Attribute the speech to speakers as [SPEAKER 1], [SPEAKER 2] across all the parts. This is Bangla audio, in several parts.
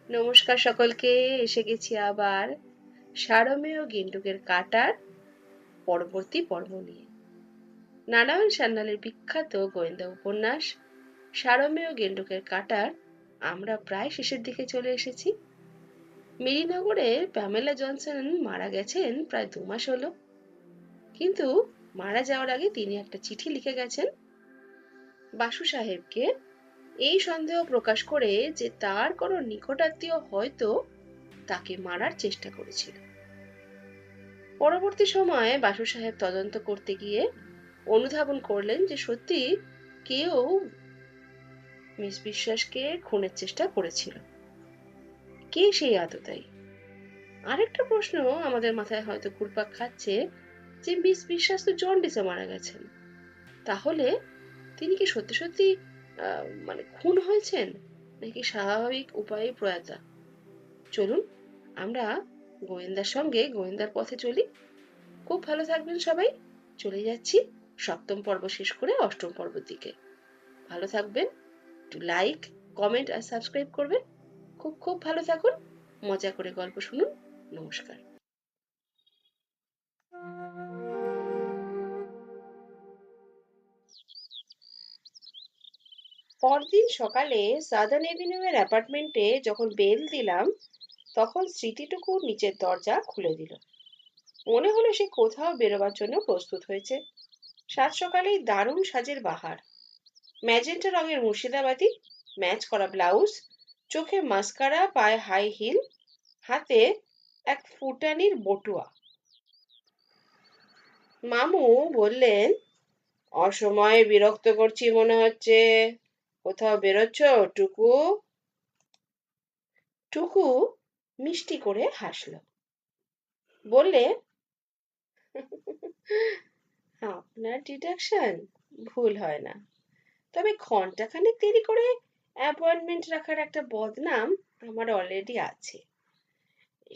[SPEAKER 1] নমস্কার সকলকে। এসে গেছি আবার সারমেয় গেন্ডুকের কাটার পরবর্তী পর্ব নিয়ে। নারায়ণ সান্যালের বিখ্যাত গোয়েন্দা উপন্যাস সারমেয় গেন্ডুকের কাটার আমরা প্রায় শেষের দিকে চলে এসেছি। মেদিনীনগরের প্যামেলা জনসন মারা গেছেন প্রায় 2 মাস হলো, কিন্তু মারা যাওয়ার আগে তিনি একটা চিঠি লিখে গেছেন বাসু সাহেবকে, এই সন্দেহ প্রকাশ করে যে তার কোনো নিকটাত্মীয় হয়তো তাকে মারার চেষ্টা করেছিল। পরবর্তী সময়ে বাসু সাহেব তদন্ত করতে গিয়ে অনুধাবন করলেন যে সত্যি কেউ মিস বিশ্বাসকে খুনের চেষ্টা করেছিল। কে সেই আততায়ী? আরেকটা প্রশ্ন আমাদের মাথায় হয়তো ঘুরপাক খাচ্ছে যে মিস বিশ্বাস তো জন্ডিসে মারা গেছেন, তাহলে তিনি কি সত্যি সত্যি খুন হয়েছেন নাকি স্বাভাবিক উপায়ে প্রয়াতা? চলুন আমরা গোয়েন্দার সঙ্গে গোয়েন্দার পথে চলি। খুব ভালো থাকবেন সবাই। চলে যাচ্ছি 7ম পর্ব শেষ করে 8ম পর্বের দিকে। ভালো থাকবেন, একটু লাইক, কমেন্ট আর সাবস্ক্রাইব করবেন। খুব খুব ভালো থাকুন, মজা করে গল্প শুনুন। নমস্কার। পরদিন সকালে সাদার্ন এভিনিউয়ের অ্যাপার্টমেন্টে যখন বেল দিলাম, তখন স্মৃতিটুকু নিচের দরজা খুলে দিল। মনে হলো সে কোথাও বেরোবার জন্য প্রস্তুত হয়েছে। সাত সকালেই দারুণ সাজের বাহার। ম্যাজেন্টা রঙের মুর্শিদাবাদী, ম্যাচ করা ব্লাউজ, চোখে মাস্কারা, পায়ে হাই হিল, হাতে এক ফুটানির বটুয়া। মামু বললেন, অসময়ে বিরক্ত করছি মনে হচ্ছে, কোথাও বেরোচ্ছ টুকু? টুকু মিষ্টি করে হাসল, বললে, আপনার ডিডাকশন ভুল হয় না, তবে ঘন্টাখানেক দেরি করে অ্যাপয়েন্টমেন্ট রাখার একটা বদনাম আমার অলরেডি আছে।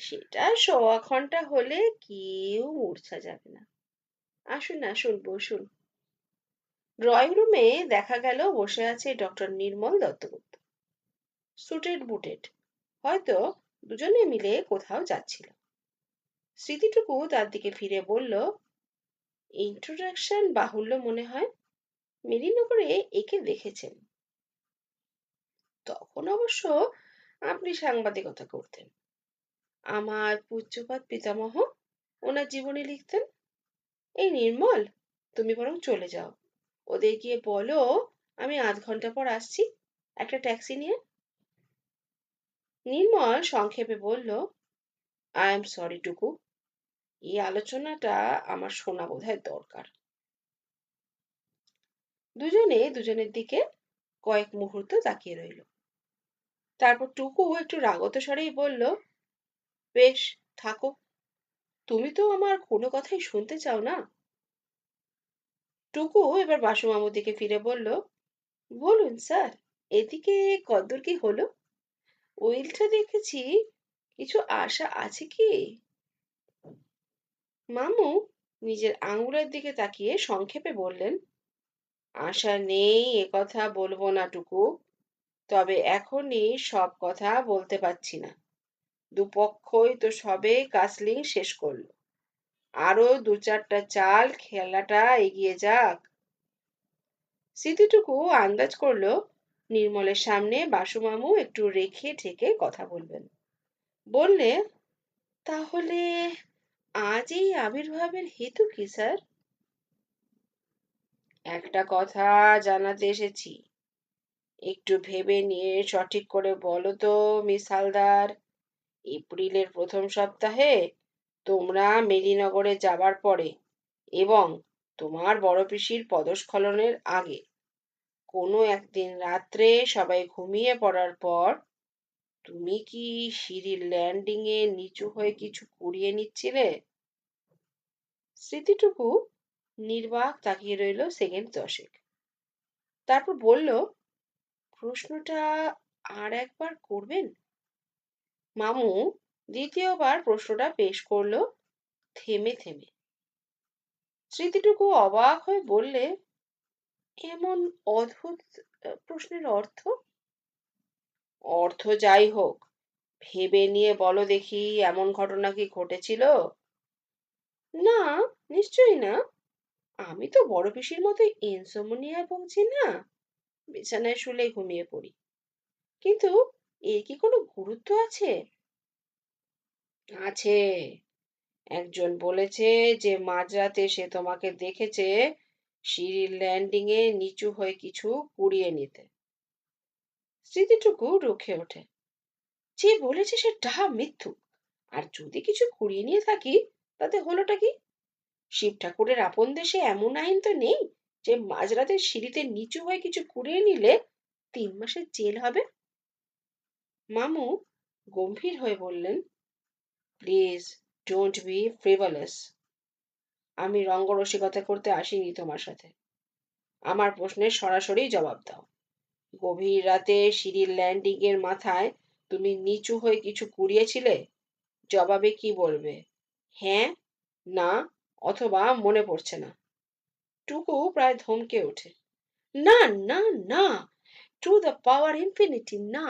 [SPEAKER 1] সেটা 1.25 ঘন্টা হলে কেউ মূর্ছা যাবে না। আসুন আসুন, বসুন। ড্রয়িং রুমে দেখা গেল বসে আছে ডক্টর নির্মল দত্তগুপ্ত, সুটেড বুটেড, হয়তো দুজনে মিলে কোথাও যাচ্ছিল। স্মৃতিটুকু তার দিকে ফিরে বলল, ইন্ট্রোডাকশন বাহুল্য মনে হয়, মেদিনীনগরে একে দেখেছেন। তখন অবশ্য আপনি সাংবাদিকতা করতেন। আমার পূজ্যপাত পিতামহ ওনার জীবনী লিখতেন। এই নির্মল, তুমি বরং চলে যাও, ওদের গিয়ে বলো আমি 0.5 ঘন্টা পর আসছি, একটা ট্যাক্সি নিয়ে। নির্মল সংক্ষেপে বলল, আই এম সরি টুকু, এই আলোচনাটা আমার শোনা বোধহয় দরকার। দুজনে দুজনের দিকে কয়েক মুহূর্ত তাকিয়ে রইল। তারপর টুকু একটু রাগত স্বরেই বলল, বেশ, থাকো, তুমি তো আমার কোনো কথাই শুনতে চাও না। টুকু এবার বাসুমামুর দিকে ফিরে বলল, বলুন স্যার, এদিকে কদ্দূর কি হলো? উইলটা দেখেছি, কিছু আশা আছে কি? মামু নিজের আঙুলের দিকে তাকিয়ে সংক্ষেপে বললেন, আশা নেই এ কথা বলবো না টুকু, তবে এখনই সব কথা বলতে পারছি না। দুপক্ষই তো সবে কাসলিং শেষ করলো, আরো 2-4টা চাল খেলাটা এগিয়ে যাক। স্মৃতিটুকু আন্দাজ করলো নির্মলের সামনে বাসুমামু একটু রেখে ঠেকে কথা বলবেন। বললে, তাহলে আজ এই আবির্ভাবের হেতু কি স্যার? একটা কথা জানাতে এসেছি, একটু ভেবে নিয়ে সঠিক করে বলো তো মিস হালদার, এপ্রিলের প্রথম সপ্তাহে তোমরা মেদিনীনগরে যাবার পরে এবং তোমার বড় পিসির পদস্খলনের আগে কোনো একদিন রাত্রে সবাই ঘুমিয়ে পড়ার পর তুমি কি সিঁড়ির ল্যান্ডিং এ নিচু হয়ে কিছু কুড়িয়ে নিচ্ছিলে? স্মৃতিটুকু নির্বাক তাকিয়ে রইল সেকেন্ড 10। তারপর বলল, প্রশ্নটা আর একবার করবেন? মামু দ্বিতীয়বার প্রশ্নটা পেশ করলো থেমে থেমে। স্মৃতিটুকু অবাক হয়ে বললে, এমন অদ্ভুত প্রশ্নের অর্থ? অর্থ যাই হোক, ভেবে নিয়ে বলো দেখি, এমন ঘটনা কি ঘটেছিল? না, নিশ্চয়ই না। আমি তো বড় পিসির মতো ইনসোমনিয়ায় ভুগছি না। বিছানায় শুলে ঘুমিয়ে পড়ি। কিন্তু এর কি কোনো গুরুত্ব আছে? আছে। একজন বলেছে যে মাঝরাতে সে তোমাকে দেখেছে সিঁড়ির ল্যান্ডিং এ নিচু হয়ে কিছু কুড়িয়ে নিতে। স্মৃতিটুকু রুখে ওঠে। যে বলেছে সে ডাহা মিথ্যুক। আর যদি কিছু কুড়িয়ে নিয়ে থাকি, তাতে হলোটা কি? শিব ঠাকুরের আপন দেশে এমন আইন তো নেই যে মাঝরাতে সিঁড়িতে নিচু হয়ে কিছু কুড়িয়ে নিলে 3 মাসের জেল হবে। মামু গম্ভীর হয়ে বললেন, প্লিজ ডোন্ট বি ফ্রিভলাস। আমি রঙ্গরসিকতা করতে আসিনি তোমার সাথে। আমার প্রশ্নের সরাসরি জবাব দাও। গভীর রাতে সিঁড়ির ল্যান্ডিং এর মাথায় তুমি নিচু হয়ে কিছু কুড়িয়েছিলে? জবাবে কি বলবে? হ্যাঁ, না, অথবা মনে পড়ছে না। টুকু প্রায় ধমকে ওঠে। না, না, না, টু দ্য পাওয়ার ইনফিনিটি না।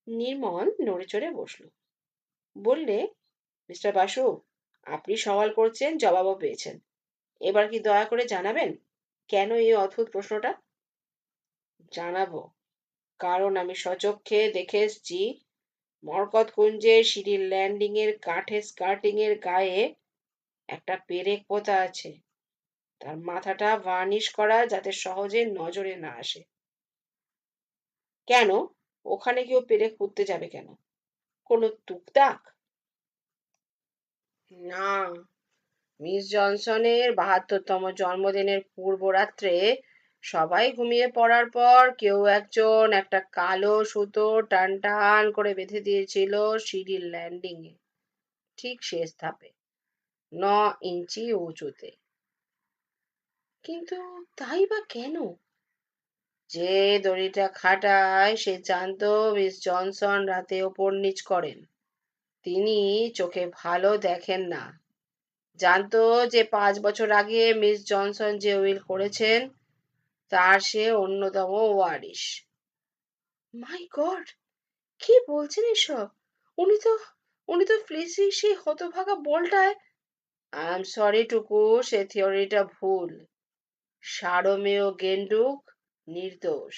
[SPEAKER 1] নির্মল নড়েচড়ে বসল। বললে, মিস্টার বাসু, আপনি সওয়াল করছেন, জবাবও পেয়েছেন। এবার কি দয়া করে জানাবেন কেন এই অদ্ভুত প্রশ্নটা? জানাবো, কারণ আমি সচক্ষে দেখে এসেছি মরকতকুঞ্জের সিঁড়ির ল্যান্ডিং এর কাঠের স্কার্টিং এর গায়ে একটা পেরেক পোঁতা আছে। তার মাথাটা ভার্নিশ করা যাতে সহজে নজরে না আসে। কেন? ওখানে কেউ পেরেক পুঁততে যাবে কেন? কোনো তুকতাক? না, মিস জনসনের 72তম জন্মদিনের পূর্ব রাত্রে সবাই ঘুমিয়ে পড়ার পর কেউ একজন একটা কালো সুতো টান টান করে বেঁধে দিয়েছিল সিঁড়ির ল্যান্ডিং এ, ঠিক শেষ ধাপে, 9 ইঞ্চি উঁচুতে। কিন্তু তাই বা কেন? যে দড়িটা খাটায় সে জানতো মিস জনসন রাতে ওপর নিচ করেন। তিনি চোখে ভালো দেখেন না। জানতো যে 5 বছর আগে মিস জনসন যে উইল করেছেন তার সে অন্যতম ওয়ারিশ। মাই গড, কি বলছেন এসব? উনি তো উনি তো ফ্লিসি সেই হতভাগা বলটায়। আই এম সরি টুকু, সে থিওরিটা ভুল। সারমেয় গেন্ডুক নির্দোষ।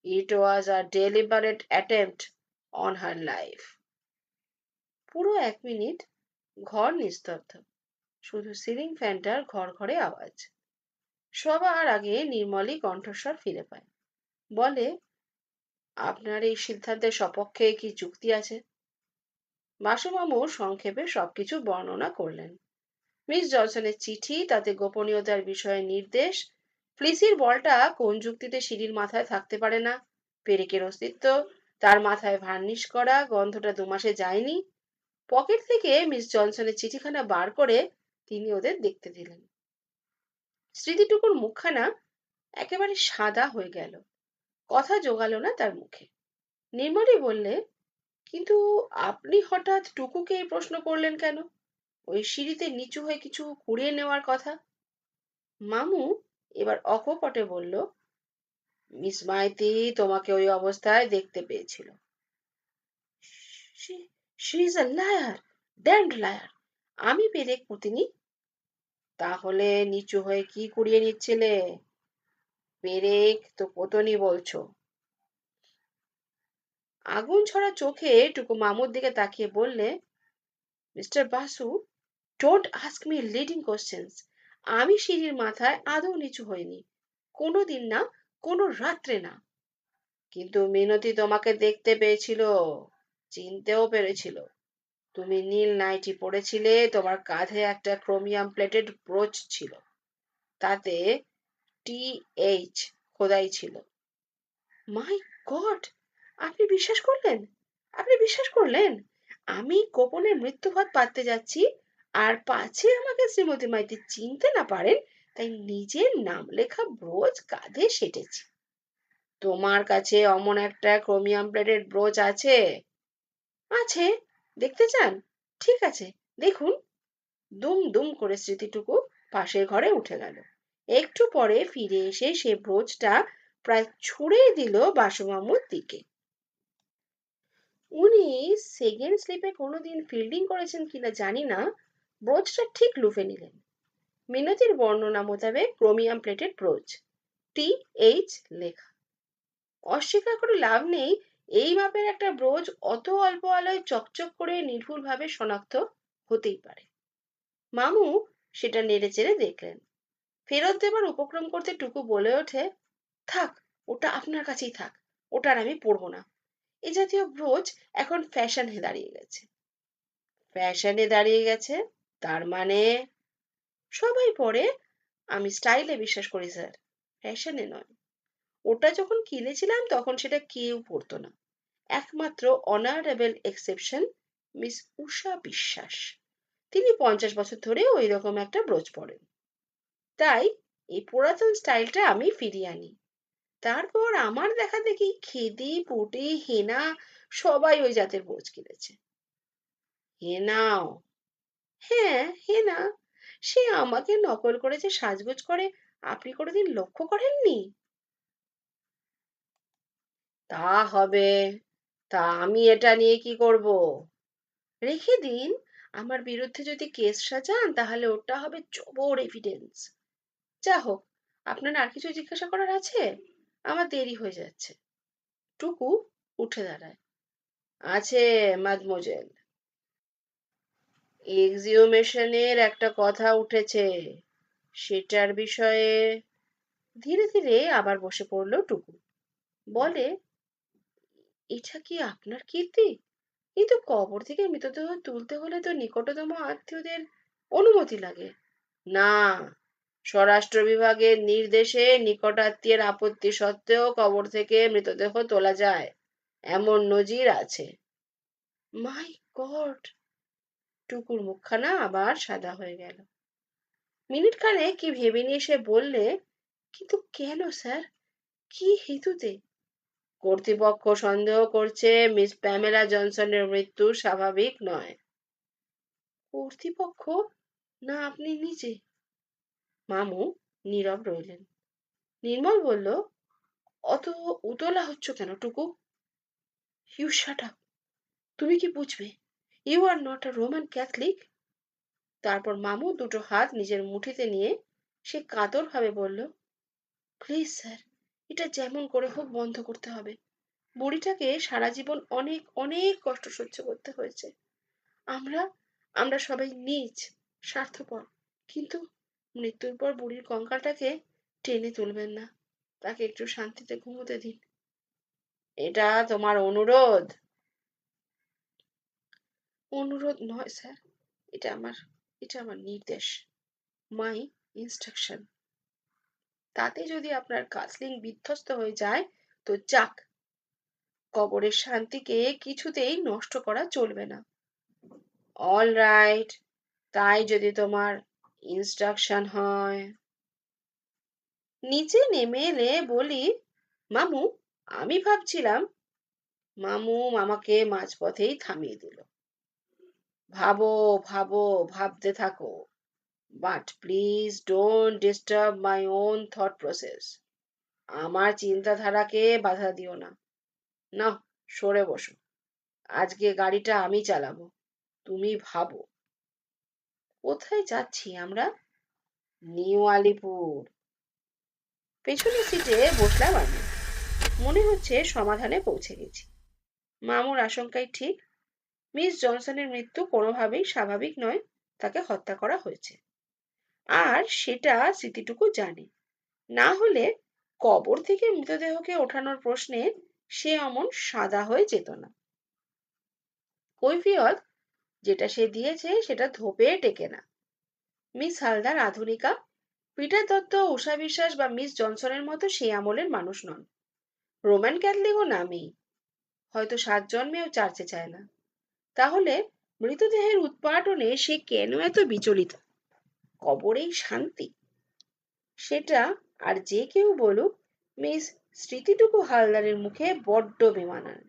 [SPEAKER 1] It was a deliberate attempt on her life. পুরো 1 মিনিট ঘর নিস্তব্ধ, শুধু সিলিং ফ্যানটার ঘর ঘরে আওয়াজ। সবার আগে নির্মলই কণ্ঠস্বর ফিরে পায়। বলে, আপনার এই সিদ্ধান্তের সপক্ষে কি যুক্তি আছে? বাসুমামু সংক্ষেপে সবকিছু বর্ণনা করলেন। মিস জনসনের চিঠি, তাতে গোপনীয়তার বিষয়ে নির্দেশ, ফ্লিসির বলটা কোন যুক্তিতে সিঁড়ির মাথায় থাকতে পারে না, পেরেকের অস্তিত্ব, তার মাথায় ভার্নিশ করা, গন্ধটা 2 মাসে যায়নি। পকেট থেকে মিস জনসনের চিঠিখানা বার করে তিনি ওদের দেখতে দিলেন। স্মৃতিটুকুর মুখখানা একেবারে সাদা হয়ে গেল। কথা জোগালো না তার মুখে। নির্মলই বললে, কিন্তু আপনি হঠাৎ টুকুকে এই প্রশ্ন করলেন কেন? ওই সিঁড়িতে নিচু হয়ে কিছু কুড়িয়ে নেওয়ার কথা। মামু এবার অকপটে বলল, মিস মাইতি তোমাকে ওই অবস্থায় দেখতে পেয়েছিল। She is a liar, damned liar. আমি পেরেক পুঁতিনি। তাহলে নিচু হয়ে কি কুড়িয়ে নিচ্ছিলে? পেরেক তো পোতনি বলছো। আগুন ছড়া চোখে টুকু মামুর দিকে তাকিয়ে বললে, mister Basu, don't ask me leading questions. আমি সিঁড়ির মাথায় আদৌ নিচু হইনি, কোনোদিন না, কোনো রাত্রে না। কিন্তু মিনতি তোমাকে দেখতে পেয়েছিল, চিনতেও পেরেছিল। তুমি নীল নাইটি পরেছিলে, তোমার কাঁধে একটা ক্রোমিয়াম প্লেটেড ব্রোচ ছিল, তাতে TH খোদাই ছিল। মাই গড, আপনি বিশ্বাস করলেন? আপনি বিশ্বাস করলেন আমি গোপনে মৃত্যুভাত পাততে যাচ্ছি, আর পাছে আমাকে শ্রীমতী মাইতি চিনতে না পারেন তাই নিজের নাম লেখা ব্রোচ কাঁধে সেটেছি? তোমার কাছে অমন একটা ক্রোমিয়াম প্লেটেড ব্রোচ আছে? আছে। দেখতে চান? ঠিক আছে, দেখুন। দুম দুম করে স্মৃতিটুকু পাশের ঘরে উঠে গেল। একটু পরে ফিরে এসে সে ব্রোচটা প্রায় ছুঁড়ে দিল বাসুমামুর দিকে। উনি সেকেন্ড স্লিপে কোনোদিন ফিল্ডিং করেছেন কিনা জানি না, ব্রোচটা ঠিক লুফে নিলেন। মিনতির বর্ণনা মোতাবেক ক্রোমিয়াম প্লেটেড ব্রোচ, TH লেখা। অস্বীকার করে লাভ নেই, এই মাপের একটা ব্রোচ অত অল্প আলোয় চকচক করে নির্ভুলভাবে শনাক্ত হতেই পারে। মামু সেটা নেড়ে চেড়ে দেখলেন। ফেরত দেবার উপক্রম করতে টুকু বলে ওঠে, থাক, ওটা আপনার কাছেই থাক, ওটার আমি পড়বো না। এ জাতীয় ব্রোচ এখন ফ্যাশনে দাঁড়িয়ে গেছে। ফ্যাশনে দাঁড়িয়ে গেছে তার মানে? সবাই পরে, আমি স্টাইলে বিশ্বাস করি স্যার, ফ্যাশনে নয়। ওটা যখন কিনেছিলাম তখন সেটা কেউ পরতো না, একমাত্র অনারেবল এক্সেপশন মিস উষা বিশ্বাস। তিনি 50 বছর ধরে ওই রকম একটা ব্রোচ পরেন। তাই এই পুরাতন স্টাইলটা আমি ফিরিয়ে আনি। তারপর আমার দেখা দেখি খেদি পুটি হেনা সবাই ওই জাতের ব্রোচ কিনেছে। হেনাও? হ্যাঁ, হেনা। সে আমাকে নকল করে যে সাজগোজ করে, আপনি কোনোদিন লক্ষ্য করেননি? তা হবে, তা আমি এটা নিয়ে কি করব? রেখে দিন, আমার বিরুদ্ধে যদি কেস সাজান তাহলে ওটা হবে জবর এভিডেন্স। যা হোক, আপনার আর কিছু জিজ্ঞাসা করার আছে? আমার দেরি হয়ে যাচ্ছে। টুকু উঠে দাঁড়ায়। আছে মাদমোজেল, এক্সিউমেশনের একটা কথা উঠেছে, সেটার বিষয়ে। ধীরে ধীরে আবার বসে পড়ল টুকু। বলে, এটা কি আপনার কীর্তি? কিন্তু কবর থেকে মৃতদেহ তুলতে হলে তো নিকটতম আত্মীয়দের অনুমতি লাগে। না, স্বরাষ্ট্র বিভাগের নির্দেশে নিকটাত্মীয়ের আপত্তি সত্ত্বেও কবর থেকে মৃতদেহ তোলা যায়, এমন নজির আছে। মাই গড! টুকুর মুখখানা আবার সাদা হয়ে গেল। মিনিট খানেক কি ভেবে নিয়ে সে বললে, কিন্তু কেন স্যার, কি হেতুতে? কর্তৃপক্ষ সন্দেহ করছে মিস প্যামেলা জনসনের মৃত্যু স্বাভাবিক নয়। কর্তৃপক্ষ না আপনি নিজে? মামু নীরব রইলেন। নির্মল বলল, অত উতলা হচ্ছ কেন টুকু? You shut up. তুমি কি বুঝবে? You are not a Roman Catholic. তারপর মামু দুটো হাত নিজের মুঠিতে নিয়ে সে কাতর ভাবে বলল, প্লিজ স্যার, এটা যেমন করে হোক বন্ধ করতে হবে। বুড়িটাকে সারা জীবন অনেক অনেক কষ্ট সহ্য করতে হয়েছে। আমরা আমরা সবাই নীচ, স্বার্থপর, কিন্তু মৃত্যুর পর বুড়ির কঙ্কালটাকে টেনে তুলবেন না, তাকে একটু শান্তিতে ঘুমোতে দিন। এটা তোমার অনুরোধ? অনুরোধ নয় স্যার, এটা আমার এটা আমার নির্দেশ, মাই ইনস্ট্রাকশন। তাতে যদি আপনার কাসলিং বিধ্বস্ত হয়ে যায় তো যাক, কবরের শান্তিকে কিছুতেই নষ্ট করা চলবে না। অল রাইট, তাই যদি তোমার ইনস্ট্রাকশন হয়। নিচে নেমে এলে বলি, মামু, আমি ভাবছিলাম। মামু আমাকে মাঝপথেই থামিয়ে দিল। ভাবো, ভাবো, ভাবতে থাকো, but please don't disturb my own thought process. আমার চিন্তাধারাকে বাধা দিও না। নাও, সরে বসো। আজকে গাড়িটা আমি চালাবো, তুমি ভাবো। কোথায় যাচ্ছি আমরা? নিউ আলিপুর। পেছনের সিটে বসলাম আমি। মনে হচ্ছে সমাধানে পৌঁছে গেছি। মামুর আশঙ্কাই ঠিক। মিস জনসনের মৃত্যু কোনোভাবেই স্বাভাবিক নয়, তাকে হত্যা করা হয়েছে। আর সেটা স্মৃতিটুকু জানে। না হলে কবর থেকে মৃতদেহকে ওঠানোর প্রশ্নে সে অমন সাদা হয়ে যেত না। কৈফিয়ত যেটা সে দিয়েছে সেটা ধোপে টেকে না। মিস হালদার আধুনিকা, পিটার দত্ত, উষা বিশ্বাস বা মিস জনসনের মতো সেই আমলের মানুষ নন। রোমান ক্যাথলিকও নামেই, হয়তো 7 জন্মেও চার্চে যায় না। তাহলে মৃতদেহের উৎপাটনে সে কেন এত বিচলিত? কবরেই শান্তি, সেটা আর যে কেউ বলুক, মিস স্মৃতিটুকু হালদারের মুখে বড্ড বেমানান।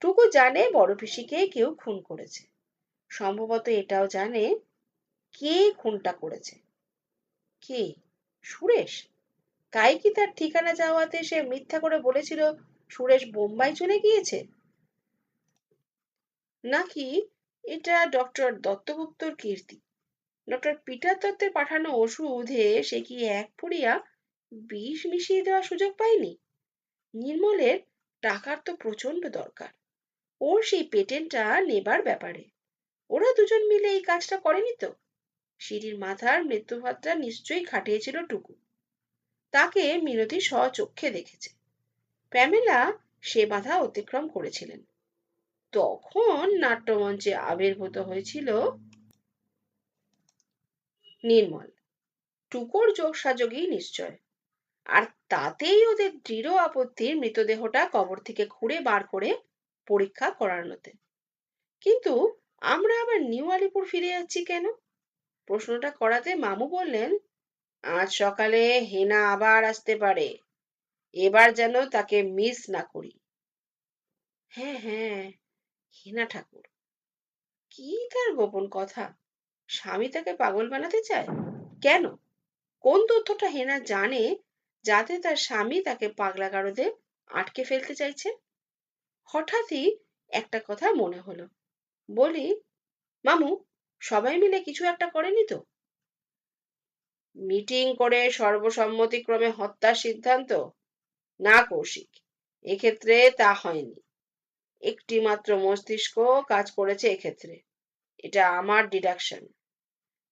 [SPEAKER 1] টুকু জানে বড় পিসিকে কেউ খুন করেছে, সম্ভবত এটাও জানে কে খুনটা করেছে। কে? সুরেশ? তাই কি তার ঠিকানা চাওয়াতে সে মিথ্যা করে বলেছিল সুরেশ বোম্বাই চলে গিয়েছে? নাকি এটা ডক্টর দত্তগুপ্তর কীর্তি? ডক্টর পিটার দত্তের পাঠানো ওষুধে সে কি এক পুড়িয়া বিষ মিশিয়ে দেওয়ার সুযোগ পায়নি? নির্মলের টাকার তো প্রচন্ড দরকার ওর সেই পেটেন্টটা নেবার ব্যাপারে। ওরা দুজন মিলে এই কাজটা করেনি তো? সিঁড়ির মাথার মৃত্যুভাতটা নিশ্চয়ই খাটিয়েছিল টুকু। তাকে মিনতি স্বচক্ষে দেখেছে। প্যামেলা সে বাধা অতিক্রম করেছিলেন। তখন নাট্যমঞ্চে আবির্ভূত হয়েছিল নির্মল। টুকুর যোগসাযোগী নিশ্চয়। আর তাতেই ওদের দৃঢ় আপত্তির মৃতদেহটা কবর থেকে খুঁড়ে বার করে পরীক্ষা করানোতে। কিন্তু আমরা আবার নিউ আলিপুর ফিরে যাচ্ছি কেন? প্রশ্নটা করাতে মামু বললেন, আজ সকালে হেনা আবার আসতে পারে, এবার যেন তাকে মিস না করি। হ্যাঁ হ্যাঁ, হেনা ঠাকুর। কি তার গোপন কথা? স্বামী তাকে পাগল বানাতে চায় কেন? কোন তথ্যটা হেনা জানে যাতে তার স্বামী তাকে পাগলা গারদে আটকে ফেলতে চাইছে? হঠাৎই একটা কথা মনে হলো। বলি, মামু, সবাই মিলে কিছু একটা করেনি তো? মিটিং করে সর্বসম্মতিক্রমে হত্যার সিদ্ধান্ত? না কৌশিক, এক্ষেত্রে তা হয়নি। একটি মাত্র মস্তিষ্ক কাজ করেছে এক্ষেত্রে। এটা আমার ডিডাকশন।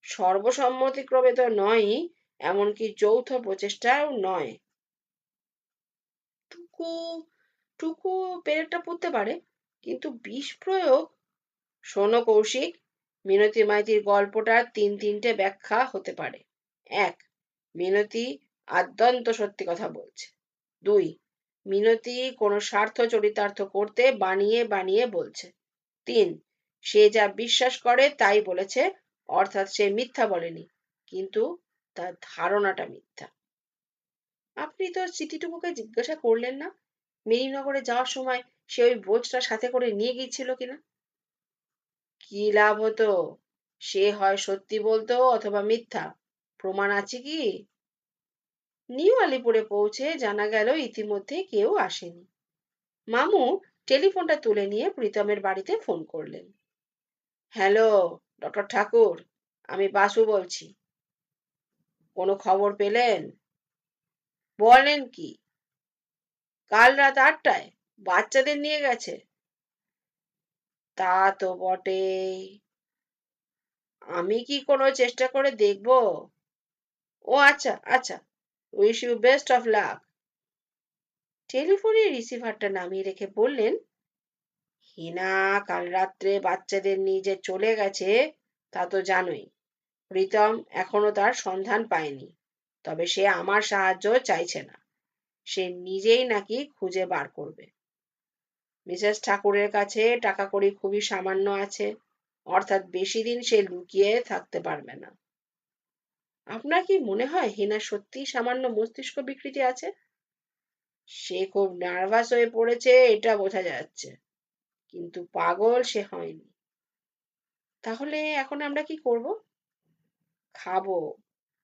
[SPEAKER 1] সর্বসম্মতিক্রমে তো নয়ই, এমনকি যৌথ প্রচেষ্টাও নয়। টুকু টুকু পেরেকটা পুঁততে পারে, কিন্তু বিষ প্রয়োগ? শোনো কৌশিক, মিনতি মাইতির গল্পটার তিনটে ব্যাখ্যা হতে পারে। এক, মিনতি আদ্যন্ত সত্যি কথা বলছে। দুই, মিনতি কোনো স্বার্থ চরিতার্থ করতে বানিয়ে বানিয়ে বলছে। তিন, সে যা বিশ্বাস করে তাই বলেছে, অর্থাৎ সে মিথ্যা বলেনি, কিন্তু তার ধারণাটা মিথ্যা। আপনি তো চিঠিটুকুকে জিজ্ঞাসা করলেন না মেরিনগরে যাওয়ার সময় সে ওই বোঝটা সাথে করে নিয়ে গিয়েছিল কিনা? কি লাভ হতো? সে হয় সত্যি বলতো অথবা মিথ্যা। প্রমাণ আছে কি? নিউ আলিপুরে পৌঁছে জানা গেল ইতিমধ্যে কেউ আসেনি। মামু টেলিফোনটা তুলে নিয়ে প্রীতমের বাড়িতে ফোন করলেন। হ্যালো, ডক্টর ঠাকুর, আমি বাসু বলছি। কোনো খবর পেলেন? বলেন কি? কাল রাত 8টায় বাচ্চাদের নিয়ে গেছে? তা তো বটেই। আমি কি কোনো চেষ্টা করে দেখব? ও আচ্ছা আচ্ছা, wish you best of luck. টেলিফোনের রিসিভারটা নামিয়ে রেখে বললেন, হিনা কাল রাত্রে বাচ্চাদের নিয়ে যে চলে গেছে তা তো জানোই। প্রীতম এখনো তার সন্ধান পায়নি, তবে সে আমার সাহায্য চাইছে না। সে নিজেই নাকি খুঁজে বার করবে। মিসেস ঠাকুরের কাছে টাকা কড়ি খুবই সামান্য আছে, অর্থাৎ বেশি দিন সে লুকিয়ে থাকতে পারবে না। আপনার কি মনে হয় হিনা সত্যিই সামান্য মস্তিষ্ক বিকৃতি আছে? সে খুব নার্ভাস হয়ে পড়েছে, এটা বোঝা যাচ্ছে, কিন্তু পাগল সে হয়নি। তাহলে এখন আমরা কি করব? খাবো।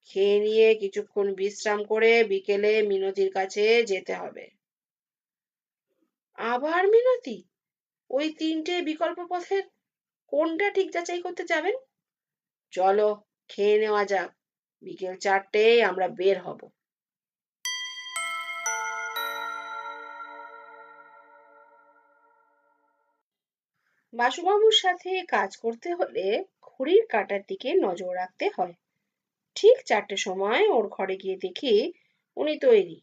[SPEAKER 1] খেয়ে নিয়ে কিছুক্ষণ বিশ্রাম করে বিকেলে মিনতির কাছে যেতে হবে। আবার মিনতি? ওই তিনটে বিকল্প পথের কোনটা ঠিক যাচাই করতে যাবেন? চলো, খেয়ে নেওয়া যাক। বিকেল 4টেয় আমরা বের হব। বাসুবাবুর সাথে কাজ করতে হলে ঘড়ির কাঁটার দিকে নজর রাখতে হয়। ঠিক 4টের সময় ওর ঘরে গিয়ে দেখি উনি তৈরি,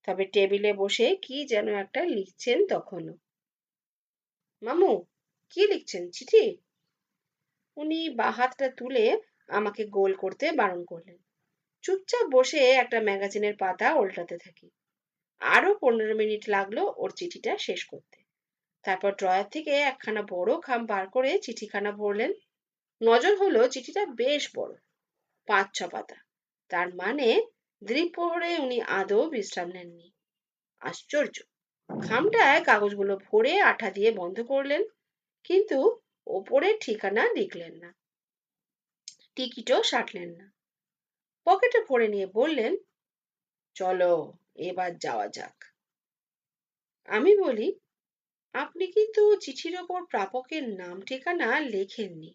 [SPEAKER 1] তবে টেবিলে বসে কি যেন একটা লিখছেন তখনও। মামু, কি লিখছেন, চিঠি? উনি বাঁ হাতটা তুলে আমাকে গোল করতে বারণ করলেন। চুপচাপ বসে একটা ম্যাগাজিনের পাতা উল্টাতে থাকি। আরো 15 মিনিট লাগলো ওর চিঠিটা শেষ করতে। তারপর ড্রয়ার থেকে একখানা বড় খাম বার করে চিঠিখানা ভরলেন। নজর হলো চিঠিটা বেশ বড়, 5-6 পাতা। তার মানে দ্বিপ্রহরে উনি আদৌ বিশ্রাম নেননি। আশ্চর্য! খামটায় কাগজগুলো ভরে আঠা দিয়ে বন্ধ করলেন, কিন্তু ওপরে ঠিকানা লিখলেন না, টিকিটও সাটলেন না। পকেটে ভরে নিয়ে বললেন, চলো এবার যাওয়া যাক। আমি বলি, আপনি কিন্তু চিঠির ওপর প্রাপকের নাম ঠিকানা লেখেননি।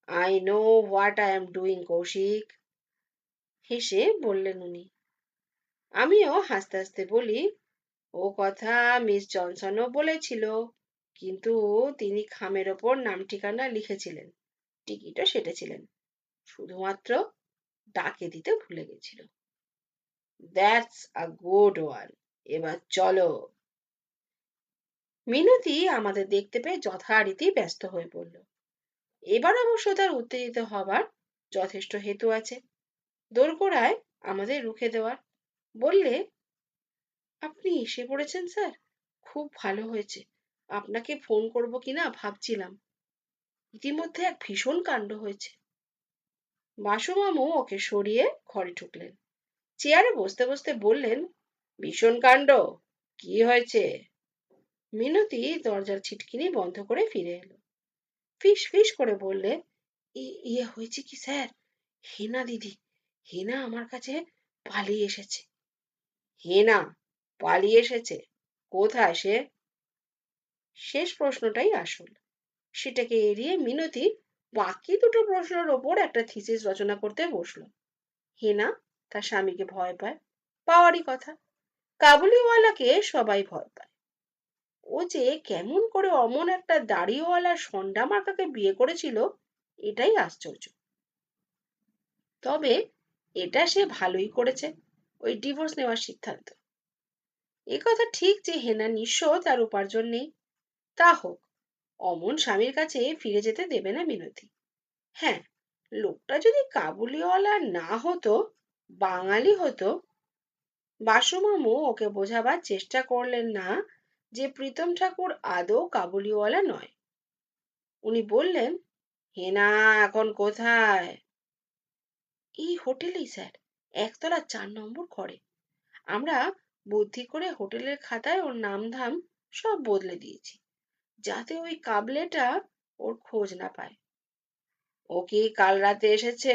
[SPEAKER 1] I know what I am doing Koushik, হেসে বললেন উনি। আমিও হাসতে হাসতে বলি, ও কথা মিস জনসনও বলেছিল, কিন্তু তিনি খামের ওপর নাম ঠিকানা লিখেছিলেন, টিকিটও সেটেছিলেন, শুধুমাত্র ডাকে দিতে ভুলে গেছিল। That's a good one. এবার চলো। মিনতি আমাদের দেখতে পেয়ে যথারীতি ব্যস্ত হয়ে পড়ল। এবার অবশ্য তার উত্তেজিত হবার যথেষ্ট হেতু আছে। দোরগোড়ায় আমাদের রুখে দেওয়ার। বললে, আপনি এসে পড়েছেন স্যার, খুব ভালো হয়েছে। আপনাকে ফোন করব কিনা ভাবছিলাম। ইতিমধ্যে এক ভীষণ কাণ্ড হয়েছে। বাসুমামু ওকে সরিয়ে ঘরে ঢুকলেন। চেয়ারে বসতে বসতে বললেন, ভীষণ কাণ্ড? কি হয়েছে? মিনতি দরজার ছিটকিনি বন্ধ করে ফিরে এলো। ফিস ফিস করে বললে, ইয়ে হয়েছে কি স্যার, হেনা দিদি, হেনা আমার কাছে পালিয়ে এসেছে। হেনা পালিয়ে এসেছে? কোথায় সে? শেষ প্রশ্নটাই আসল। সেটাকে এড়িয়ে মিনতি বাকি দুটো প্রশ্নের ওপর একটা থিসিস রচনা করতে বসলো। হেনা তার স্বামীকে ভয় পায়, পাওয়ারই কথা। কাবুলিওয়ালাকে সবাই ভয় পায়। ও যে কেমন করে অমন একটা দাড়িওয়ালা সন্ডা মার্কাকে বিয়ে করেছিল, এটাই আশ্চর্য। তবে এটা সে ভালোই করেছে, ওই ডিভোর্স নেওয়ার সিদ্ধান্ত। এ কথা ঠিক যে হেনা নিঃস্ব, তার উপার্জন নেই। তা হোক, অমন স্বামীর কাছে ফিরে যেতে দেবে না মিনতি। হ্যাঁ, লোকটা যদি কাবুলিওয়ালা না হতো, বাঙালি হতো। বাসুমামু ওকে বোঝাবার চেষ্টা করলেন না যে প্রীতম ঠাকুর আদৌ কাবুলিওয়ালা নয়। উনি বললেন, হেনা এখন কোথায়? এই হোটেলেই স্যার, একতলা 4 নম্বর ঘরে। আমরা বুদ্ধি করে হোটেলের খাতায় ওর নাম ধাম সব বদলে দিয়েছি, যাতে ওই কাবলেটা ওর খোঁজ না পায়। ও কি কাল রাতে এসেছে?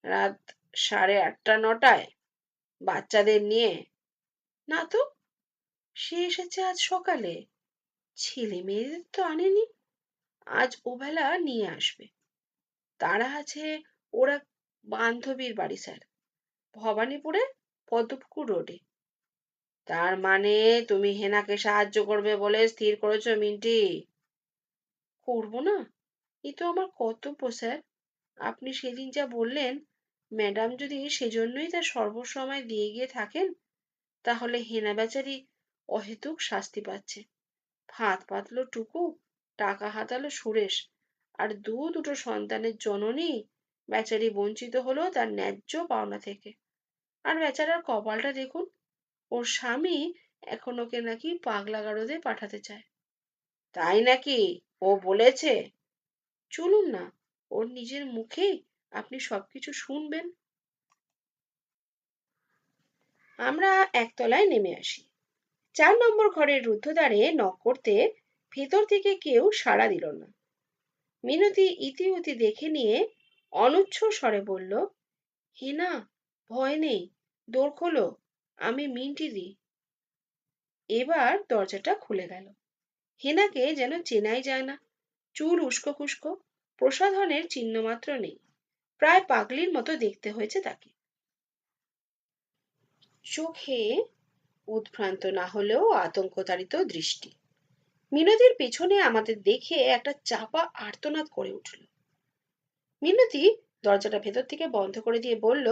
[SPEAKER 1] রাত 8:30-9টায় বাচ্চাদের নিয়ে? না তো, সে এসেছে আজ সকালে। ছেলে মেয়েদের তো আনেনি, আজ ওবেলা নিয়ে আসবে। তারা আছে ওরা বান্ধবীর বাড়ি স্যার, ভবানীপুরে, পদ্মপুকুর রোডে। তার মানে তুমি হেনাকে সাহায্য করবে বলে স্থির করেছো মিন্টি? করব না, এ তো আমার কর্তব্য স্যার। আপনি সেদিন যা বললেন, ম্যাডাম যদি সেজন্যই তার সর্বসময় দিয়ে গিয়ে থাকেন, তাহলে হেনা বেচারি অহেতুক শাস্তি পাচ্ছে। ভাত পাতলো টুকু, টাকা হাতালো সুরেশ, আর দুটো সন্তানের জননী বেচারি বঞ্চিত হলো তার ন্যায্য পাওনা থেকে। আর বেচারার কপালটা দেখুন, ওর স্বামী এখন ওকে নাকি পাগলা গারদে পাঠাতে চায়। তাই নাকি? ও বলেছে? চলুন না, ওর নিজের মুখেই আপনি সবকিছু শুনবেন। আমরা একতলায় নেমে আসি। 4 নম্বর ঘরের রুদ্ধদ্বারে নক করতে ভেতর থেকে কেউ সাড়া দিল না। মিনতি ইতিউতি দেখে নিয়ে অনুচ্ছ স্বরে বলল, হেনা, ভয় নেই, দোর খোলো, আমি মিন্টিদি। এবার দরজাটা খুলে গেল। হেনাকে যেন চেনাই যায় না। চুল উস্কো খুস্কো, প্রসাধনের চিহ্ন মাত্র নেই। প্রায় পাগলির মতো দেখতে হয়েছে তাকে। চোখে উদ্ভ্রান্ত না হলেও আতঙ্কতাড়িত দৃষ্টি। মিনতির পেছনে আমাদের দেখে একটা চাপা আর্তনাদ করে উঠল। মিনতি দরজাটা ভেতর থেকে বন্ধ করে দিয়ে বলল,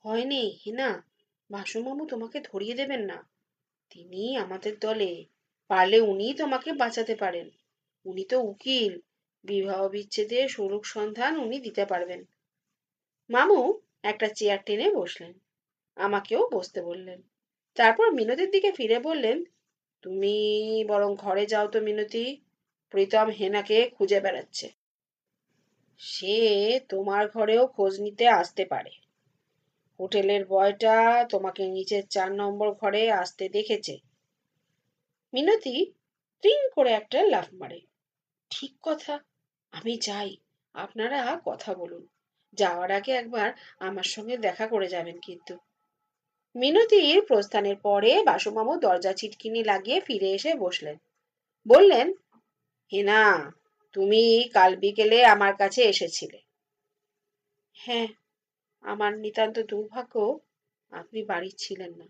[SPEAKER 1] ভয় নেই হেনা, বাসুমামু তোমাকে ধরিয়ে দেবেন না। তিনি আমাদের দলে, পারলে উনিই তোমাকে বাঁচাতে পারেন। উনি তো উকিল, বিবাহ বিচ্ছেদের সুরূপ সন্ধান উনি দিতে পারবেন। মামু একটা চেয়ার টেনে বসলেন, আমাকেও বসতে বললেন। তারপর মিনতির দিকে ফিরে বললেন, তুমি বরং ঘরে যাও তো মিনতি, প্রীতম হেনাকে খুঁজে বেড়াচ্ছে। সে তোমার ঘরেও খোঁজ নিতে আসতে পারে। হোটেলের বয়টা তোমাকে নিচের 4 নম্বর ঘরে আসতে দেখেছে। মিনতি ত্রিং করে একটা লাফ মারে। ঠিক কথা, আমি যাই, আপনারা কথা বলুন। যাওয়ার আগে একবার আমার সঙ্গে দেখা করে যাবেন কিন্তু। মিনতির প্রস্থানের পরে বাসুমামু দরজা ছিটকিনি লাগিয়ে ফিরে এসে বসলেন। বললেন, হেনা, তুমি কাল বিকেলে আমার কাছে এসেছিলে। হ্যাঁ, আমার নিতান্ত দুর্ভাগ্য আপনি বাড়ি ছিলেন না,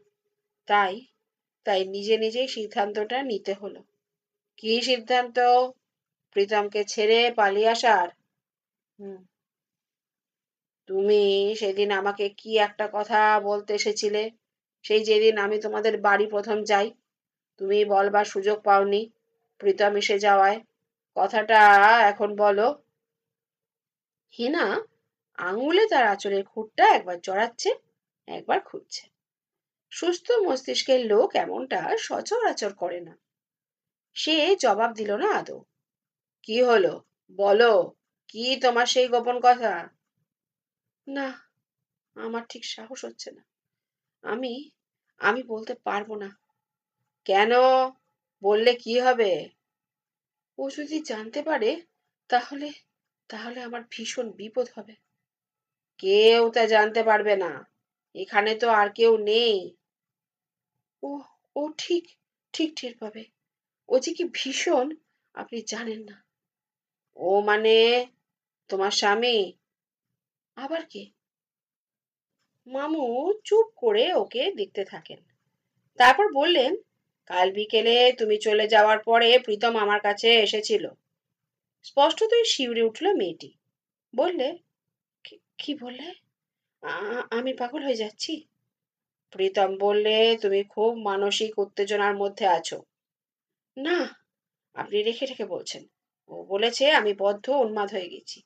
[SPEAKER 1] তাই তাই নিজে নিজেই সিদ্ধান্তটা নিতে হলো। কি সিদ্ধান্ত? প্রীতমকে ছেড়ে পালিয়ে আসার? হুম। তুমি সেদিন আমাকে কি একটা কথা বলতে এসেছিলে, সেই যেদিন আমি তোমাদের বাড়ি প্রথম যাই। তুমি বলবার সুযোগ পাওনি, প্রীতম এসে যাওয়ায়। কথাটা এখন বলো। হিনা আঙুলে তার আঁচলের খুঁটটা একবার জড়াচ্ছে, একবার খুঁজছে। সুস্থ মস্তিষ্কের লোক এমনটা সচরাচর করে না। সে জবাব দিল না আদৌ। কি হলো, বলো, কি তোমার সেই গোপন কথা? না, আমার ঠিক সাহস হচ্ছে না। আমি আমি বলতে পারবো না। কেন? বললে কি হবে? ও যদি জানতে পারে, তাহলে তাহলে আমার ভীষণ বিপদ হবে। কেউ তা জানতে পারবে না, এখানে তো আর কেউ নেই। ও ও ঠিক ঠিক টের পাবে। ও যে কি ভীষণ, আপনি জানেন না। ও মানে তোমার স্বামী? আবার কে? মামু চুপ করে ওকে দেখতে থাকেন। তারপর বললেন, কাল বিকেলে তুমি চলে যাওয়ার পরে প্রীতম আমার কাছে এসেছিল। স্পষ্টতই শিউরে উঠল মেয়েটি। বললে, কি বললে? আমি পাগল হয়ে যাচ্ছি। প্রীতম বললে তুমি খুব মানসিক উত্তেজনার মধ্যে আছো। না, আপনি রেখে রেখে বলছেন। ও বলেছে আমি বদ্ধ উন্মাদ হয়ে গেছি।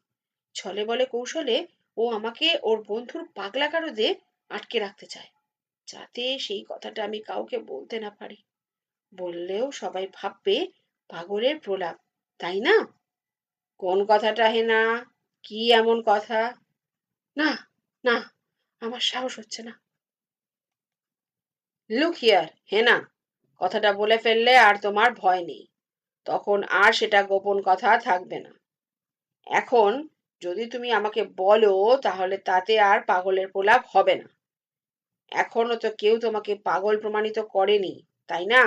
[SPEAKER 1] ছলে বলে কৌশলে ও আমাকে ওর বন্ধুর পাগলা গারদে আটকে রাখতে চায়, যাতে সেই কথাটা আমি কাউকে বলতে না পারি। বললেও সবাই ভাববে পাগলের প্রলাপ, তাই না? কোন কথাটা হেনা? কি এমন কথা? না, না, আমার সাহস হচ্ছে না। লুক হিয়ার হেনা, কথাটা বলে ফেললে আর তোমার ভয় নেই, তখন আর সেটা গোপন কথা থাকবে না। এখন যদি তুমি আমাকে বলো, তাহলে তাতে আর পাগলের প্রলাপ হবে না। এখনো তো কেউ তোমাকে পাগল প্রমাণিত করেনি, তাই না?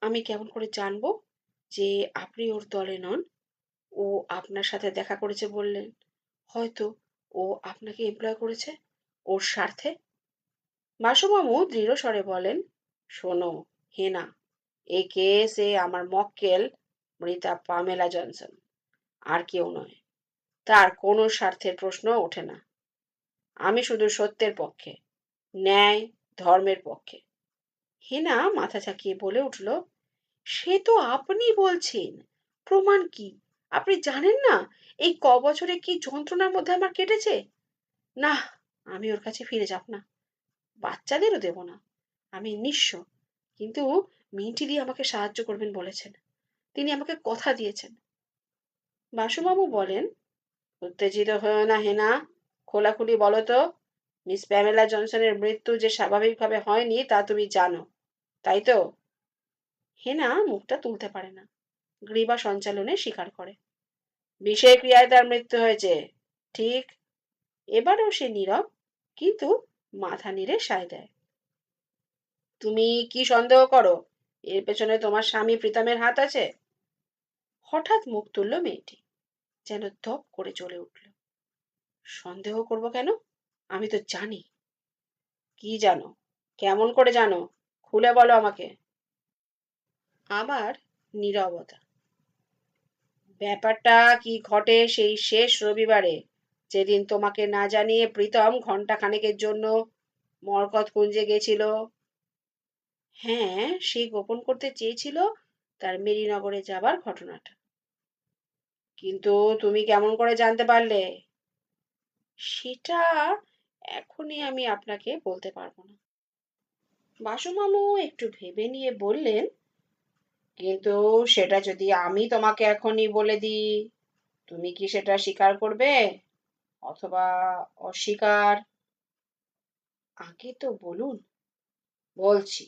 [SPEAKER 1] আমি কেমন করে জানবো যে আপনি ওর দলে নন? ও আপনার সাথে দেখা করেছে বললেন, হয়তো ও আপনাকে এমপ্লয় করেছে ওর স্বার্থে। বাসুমামু দৃঢ় স্বরে বলেন, শোনো হেনা, এ কেসে আমার মক্কেল মৃতা পামেলা জনসন, আর কেউ নয়। তার কোনো স্বার্থের প্রশ্ন ওঠে না। আমি শুধু সত্যের পক্ষে, ন্যায় ধর্মের পক্ষে। হেনা মাথা ঝাঁকিয়ে বলে উঠল, সে তো আপনি বলছেন, প্রমাণ কি? আপনি জানেন না এই বছরে কি যন্ত্রণার মধ্যে আমার কেটেছে। না, আমি ওর কাছে ফিরে যাব না, বাচ্চাদেরও দেব না। আমি নিঃস্ব, কিন্তু মিন্টি দিয়ে আমাকে সাহায্য করবেন বলেছেন। তিনি আমাকে কথা দিয়েছেন। বাসুবাবু বলেন, উত্তেজিত হয়েও না হেনা, খোলাখুলি বলো তো, মিস প্যামেলা জনসনের মৃত্যু যে স্বাভাবিকভাবে হয়নি তা তুমি জানো, তাই তো? হেনা মুখটা তুলতে পারে না, গ্রীবা সঞ্চালনে স্বীকার করে, বিষের ক্রিয়ায় তার মৃত্যু হয়েছে। ঠিক। এবারেও সে নীরব, কিন্তু মাথা নেড়ে সায় দেয়। তুমি কি সন্দেহ করো এর পেছনে তোমার স্বামী প্রীতমের হাত আছে? হঠাৎ মুখ তুলল মেয়েটি, যেন ধপ করে জ্বলে উঠল। সন্দেহ করব কেন? আমি তো জানি। কি জানো? কেমন করে জানো? খুলে বলো আমাকে। আবার নীরবতা। ব্যাপারটা কি ঘটে সেই শেষ রবিবারে, যেদিন তোমাকে না জানিয়ে প্রীতম ঘন্টা খানেকের জন্য মরকত কুঞ্জে গেছিল। হ্যাঁ, সে গোপন করতে চেয়েছিল তার মেরিনগরে যাবার ঘটনাটা। কিন্তু তুমি কেমন করে জানতে পারলে? সেটা এখনই আমি আপনাকে বলতে পারবো না। বাসুমামু একটু ভেবে নিয়ে বললেন, কিন্তু সেটা যদি আমি তোমাকে এখনই বলে দিই, তুমি কি সেটা স্বীকার করবে, অথবা অস্বীকার? আগে তো বলুন। বলছি,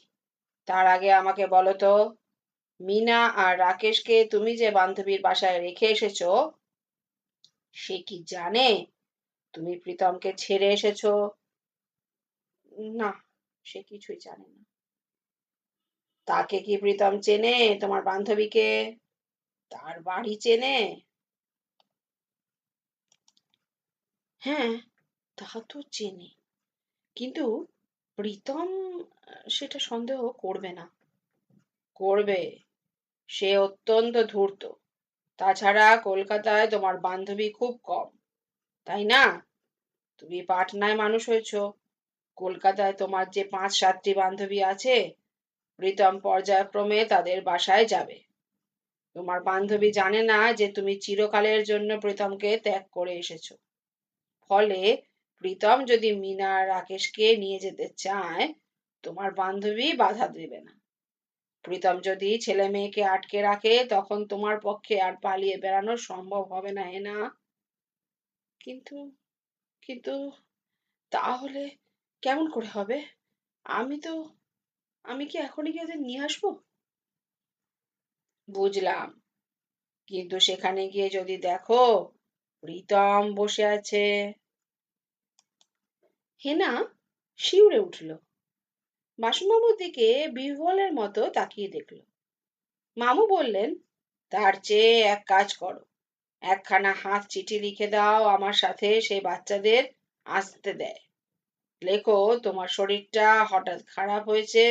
[SPEAKER 1] তার আগে আমাকে বলো তো, মিনা আর রাকেশকে তুমি যে বান্ধবীর বাসায় রেখে এসেছো, সে কি জানে তুমি প্রীতমকে ছেড়ে এসেছো? না, সে কিছুই জানে না। তাকে কি প্রীতম চেনে, তোমার বান্ধবীকে? তার বাড়ি চেনে? হ্যাঁ, তা তো চেনে, কিন্তু প্রীতম সেটা সন্দেহ করবে না। করবে, সে অত্যন্ত ধূর্ত। তাছাড়া কলকাতায় তোমার বান্ধবী খুব কম, তাই না? তুমি পাটনায় মানুষ হয়েছো, কলকাতায় তোমার যে 5-7টি বান্ধবী আছে, প্রীতম পর্যায়ক্রমে তাদের বাসায় যাবে। তোমার বান্ধবী জানে না যে তুমি চিরকালের জন্য প্রীতমকে ত্যাগ করে এসেছো। ফলে প্রীতম যদি মীনা আর রাকেশকে নিয়ে যেতে চায়, তোমার বান্ধবী বাধা দেবে না। প্রীতম যদি ছেলে মেয়েকে আটকে রাখে, তখন তোমার পক্ষে আর পালিয়ে বেড়ানো সম্ভব হবে না, না? কিন্তু কিন্তু তাহলে কেমন করে হবে? আমি তো আমি কি এখনই গিয়ে ওদের নিয়ে আসবো? বুঝলাম, কিন্তু সেখানে গিয়ে যদি দেখো প্রীতম বসে আছে। হেনা শিউরে উঠল, মাসুমামুর দিকে বিহ্বলের মতো তাকিয়ে দেখল। মামু বললেন, তার চেয়ে এক কাজ করো, একখানা হাত চিঠি লিখে দাও আমার সাথে সেই বাচ্চাদের আসতে দেয়। লেখো তোমার শরীরটা হঠাৎ খারাপ হয়েছে,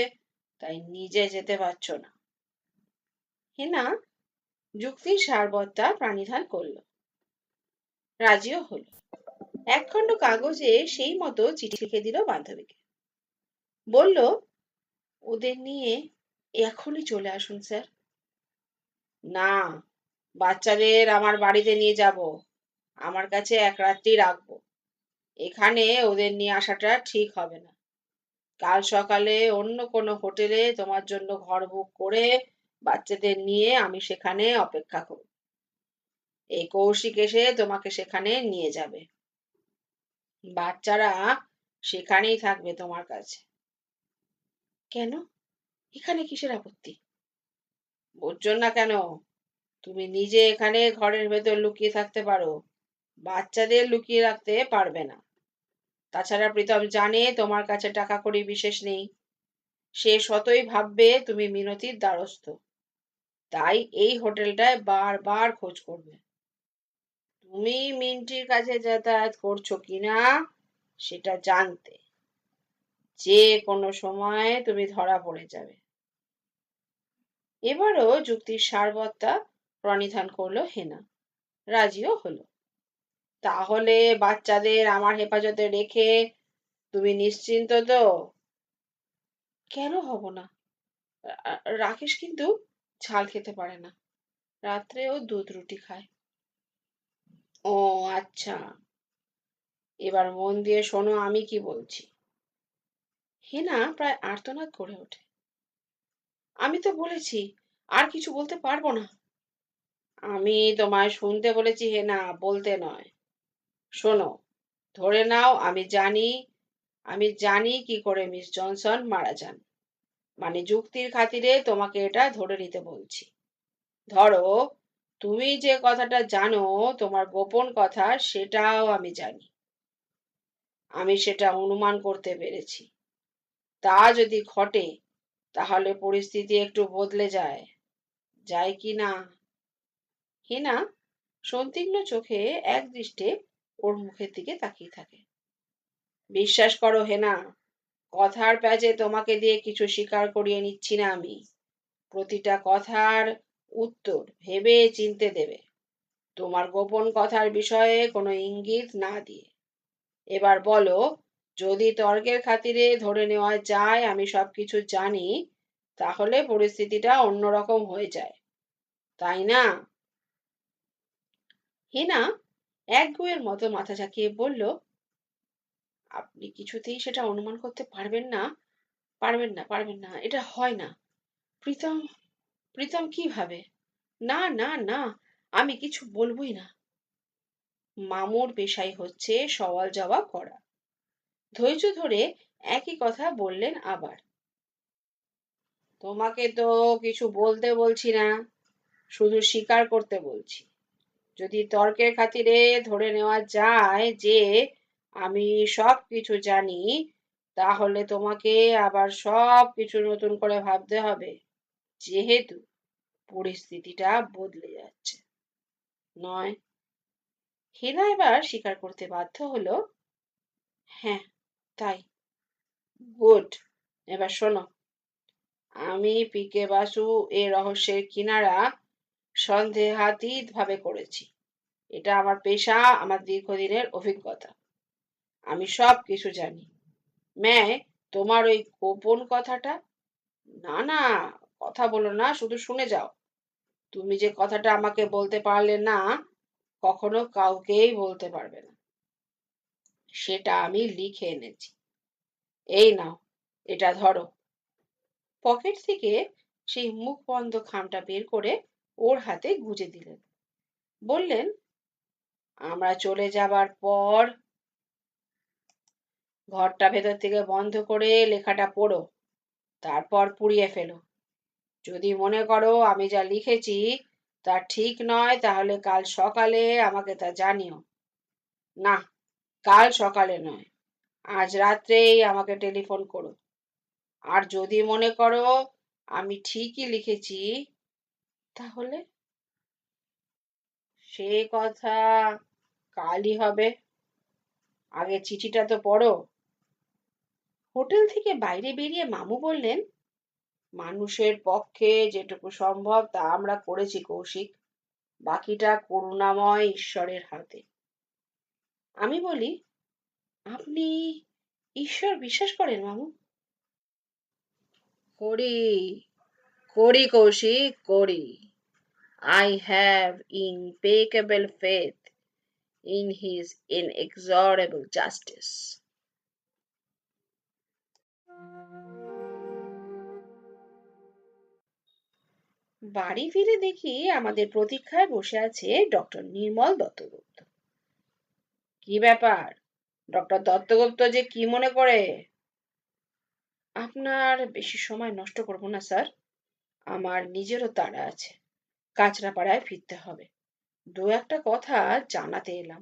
[SPEAKER 1] তাই নিজে যেতে পারছো না। হেনা যুক্তির সারবত্তা প্রাণিধান করল, রাজিও হলো। একখণ্ড কাগজে সেই মতো চিঠি লিখে দিল বান্ধবীকে। বলল, ওদের নিয়ে এখনই চলে আসুন স্যার। না, বাচ্চাদের আমার বাড়িতে নিয়ে যাব, আমার কাছে এক রাত্রি রাখবো। এখানে ওদের নিয়ে আসাটা ঠিক হবে না। কাল সকালে অন্য কোনো হোটেলে তোমার জন্য ঘর বুক করে বাচ্চাদের নিয়ে আমি সেখানে অপেক্ষা করব। এই কৌশিক এসে তোমাকে সেখানে নিয়ে যাবে। বাচ্চারা সেখানেই থাকবে তোমার কাছে। কেন? এখানে কিসের আপত্তি? বুঝছো না কেন? তুমি নিজে এখানে ঘরের ভেতর লুকিয়ে থাকতে পারো, বাচ্চাদের লুকিয়ে রাখতে পারবে না। তাছাড়া প্রীতম জানে তোমার কাছে টাকা কড়ি বিশেষ নেই, সে শতই ভাববে তুমি মিনতির দ্বারস্থ, তাই এই হোটেলটায় বারবার খোঁজ করবে। তুমি মিন্টির কাছে যাতায়াত করছো কিনা সেটা জানতে, যে কোনো সময় তুমি ধরা পড়ে যাবে। এবারও যুক্তির সারবত্তা প্রণিধান করলো হেনা, রাজিও হলো। তাহলে বাচ্চাদের আমার হেফাজতে রেখে তুমি নিশ্চিন্ত তো? কেন হব না? রাকেশ কিন্তু ঝাল খেতে পারে না, রাত্রেও দুধ রুটি খায়। ও আচ্ছা, এবার মন দিয়ে শোনো আমি কি বলছি। হেনা প্রায় আর্তনাদ করে ওঠে। আমি তো বলেছি আর কিছু বলতে পারবো না। আমি তোমায় শুনতে বলেছি হেনা, বলতে নয়। শোনো, ধরে নাও আমি জানি কি করে মিস জনসন মারা যান, মানে যুক্তির খাতিরে তোমাকে এটা ধরে নিতে বলছি। ধরো তুমি যে কথাটা জানো, তোমার গোপন কথা, সেটাও আমি জানি। আমি সেটা অনুমান করতে পেরেছি। তা যদি ঘটে, তাহলে পরিস্থিতি একটু বদলে যায়, যায় কি না? হেনা সন্দিগ্ধ চোখে একদৃষ্টে ওর মুখের দিকে তাকিয়ে থাকে। বিশ্বাস করো হেনা, কথার প্যাচে তোমাকে দিয়ে কিছু স্বীকার করিয়ে নিচ্ছি না আমি। প্রতিটা কথার উত্তর ভেবে চিনতে দেবে, তোমার গোপন কথার বিষয়ে কোনো ইঙ্গিত না দিয়ে। এবার বলো, যদি তর্কের খাতিরে ধরে নেওয়া যায় আমি সবকিছু জানি, তাহলে পরিস্থিতিটা অন্যরকম হয়ে যায়, তাই না? হেনা একগুঁয়ের মতো মাথা ঝাঁকিয়ে বলল, আপনি কিছুতেই সেটা অনুমান করতে পারবেন না, পারবেন না, এটা হয় না। প্রীতম প্রীতম কিভাবে? না না না, আমি কিছু বলবোই না। মামুর পেশাই হচ্ছে সওয়াল জবাব করা। ধৈর্য ধরে একই কথা বললেন আবার। তোমাকে তো কিছু বলতে বলছি না, শুধু স্বীকার করতে বলছি। যদি তর্কের খাতিরে ধরে নেওয়া যায় যে আমি সব কিছু জানি, তাহলে তোমাকে আবার সব কিছু নতুন করে ভাবতে হবে। যেহেতু পরিস্থিতিটা বদলে যাচ্ছে। নয়? হীরা এবার স্বীকার করতে বাধ্য হলো, হ্যাঁ, তাই। গুড। এবার শোনো, আমি পিকে বাসু এ রহস্যের কিনারা সন্দেহাতীত ভাবে করেছি। এটা আমার পেশা, আমার দীর্ঘদিনের অভিজ্ঞতা। আমি সব কিছু জানি। ম্যায়, তোমার ওই গোপন কথাটা, না না, কথা বলো না, শুধু শুনে যাও। তুমি যে কথাটা আমাকে বলতে পারলে না, কখনো কাউকেই বলতে পারবে না, সেটা আমি লিখে এনেছি। এই নাও, এটা ধরো। পকেট থেকে সেই মুখ বন্ধ খামটা বের করে ওর হাতে গুজে দিলেন। বললেন, আমরা চলে যাবার পর ঘরটা ভেতর থেকে বন্ধ করে লেখাটা পড়ো, তারপর পুড়িয়ে ফেলো। যদি মনে করো আমি যা লিখেছি তা ঠিক নয়, তাহলে কাল সকালে আমাকে তা জানিও। না, কাল সকালে নয়, আজ রাত্রেই আমাকে টেলিফোন করো। আর যদি মনে করো আমি ঠিকই লিখেছি, তাহলে সে কথা কালই হবে। আগে চিঠিটা তো পড়ো। হোটেল থেকে বাইরে বেরিয়ে মামু বললেন, মানুষের পক্ষে যেটুকু সম্ভব তা আমরা করেছি কৌশিক, বাকিটা করুণাময় ঈশ্বরের হাতে। আমি বলি, আপনি ঈশ্বর বিশ্বাস করেন মামু? করি, করি কৌশিক, করি। I have impeccable faith in his inexorable justice. বাড়ি ফিরে দেখি আমাদের প্রতীক্ষায় বসে আছে ডক্টর নির্মল দত্তগুপ্ত। কি ব্যাপার, ডক্টর দত্তগুপ্ত যে কি মনে করে? আপনার বেশি সময় নষ্ট করব না স্যার, আমার নিজেরও তাড়া আছে, কাঁচরাপাড়ায় ফিরতে হবে। দু একটা কথা জানাতে এলাম।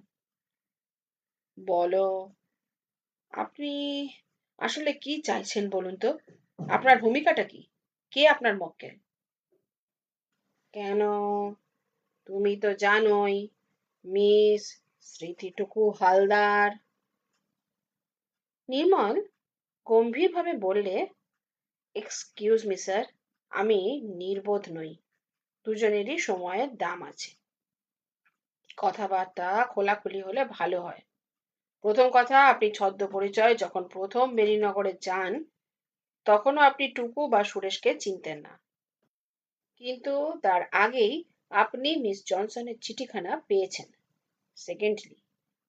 [SPEAKER 1] বলো, আপনি আসলে কি চাইছেন বলুন তো? আপনার ভূমিকাটা কি? কে আপনার মক্কেল? কেন, তুমি তো জানোই, মিস স্মৃতিটুকু হালদার। নির্মল গম্ভীরভাবে বললে, এক্সকিউজ মি স্যার, আমি নির্বোধ নই, দুজনেরই সময়ের দাম আছে। কথাবার্তা খোলাখুলি হলে ভালো হয়। প্রথম কথা, আপনি ছদ্ম পরিচয় যখন প্রথম মেরিনগরে যান, তখনও আপনি টুকু বা সুরেশকে চিনতেন না, কিন্তু তার আগেই আপনি মিস জনসনের চিঠিখানা পেয়েছেন। সেকেন্ডলি,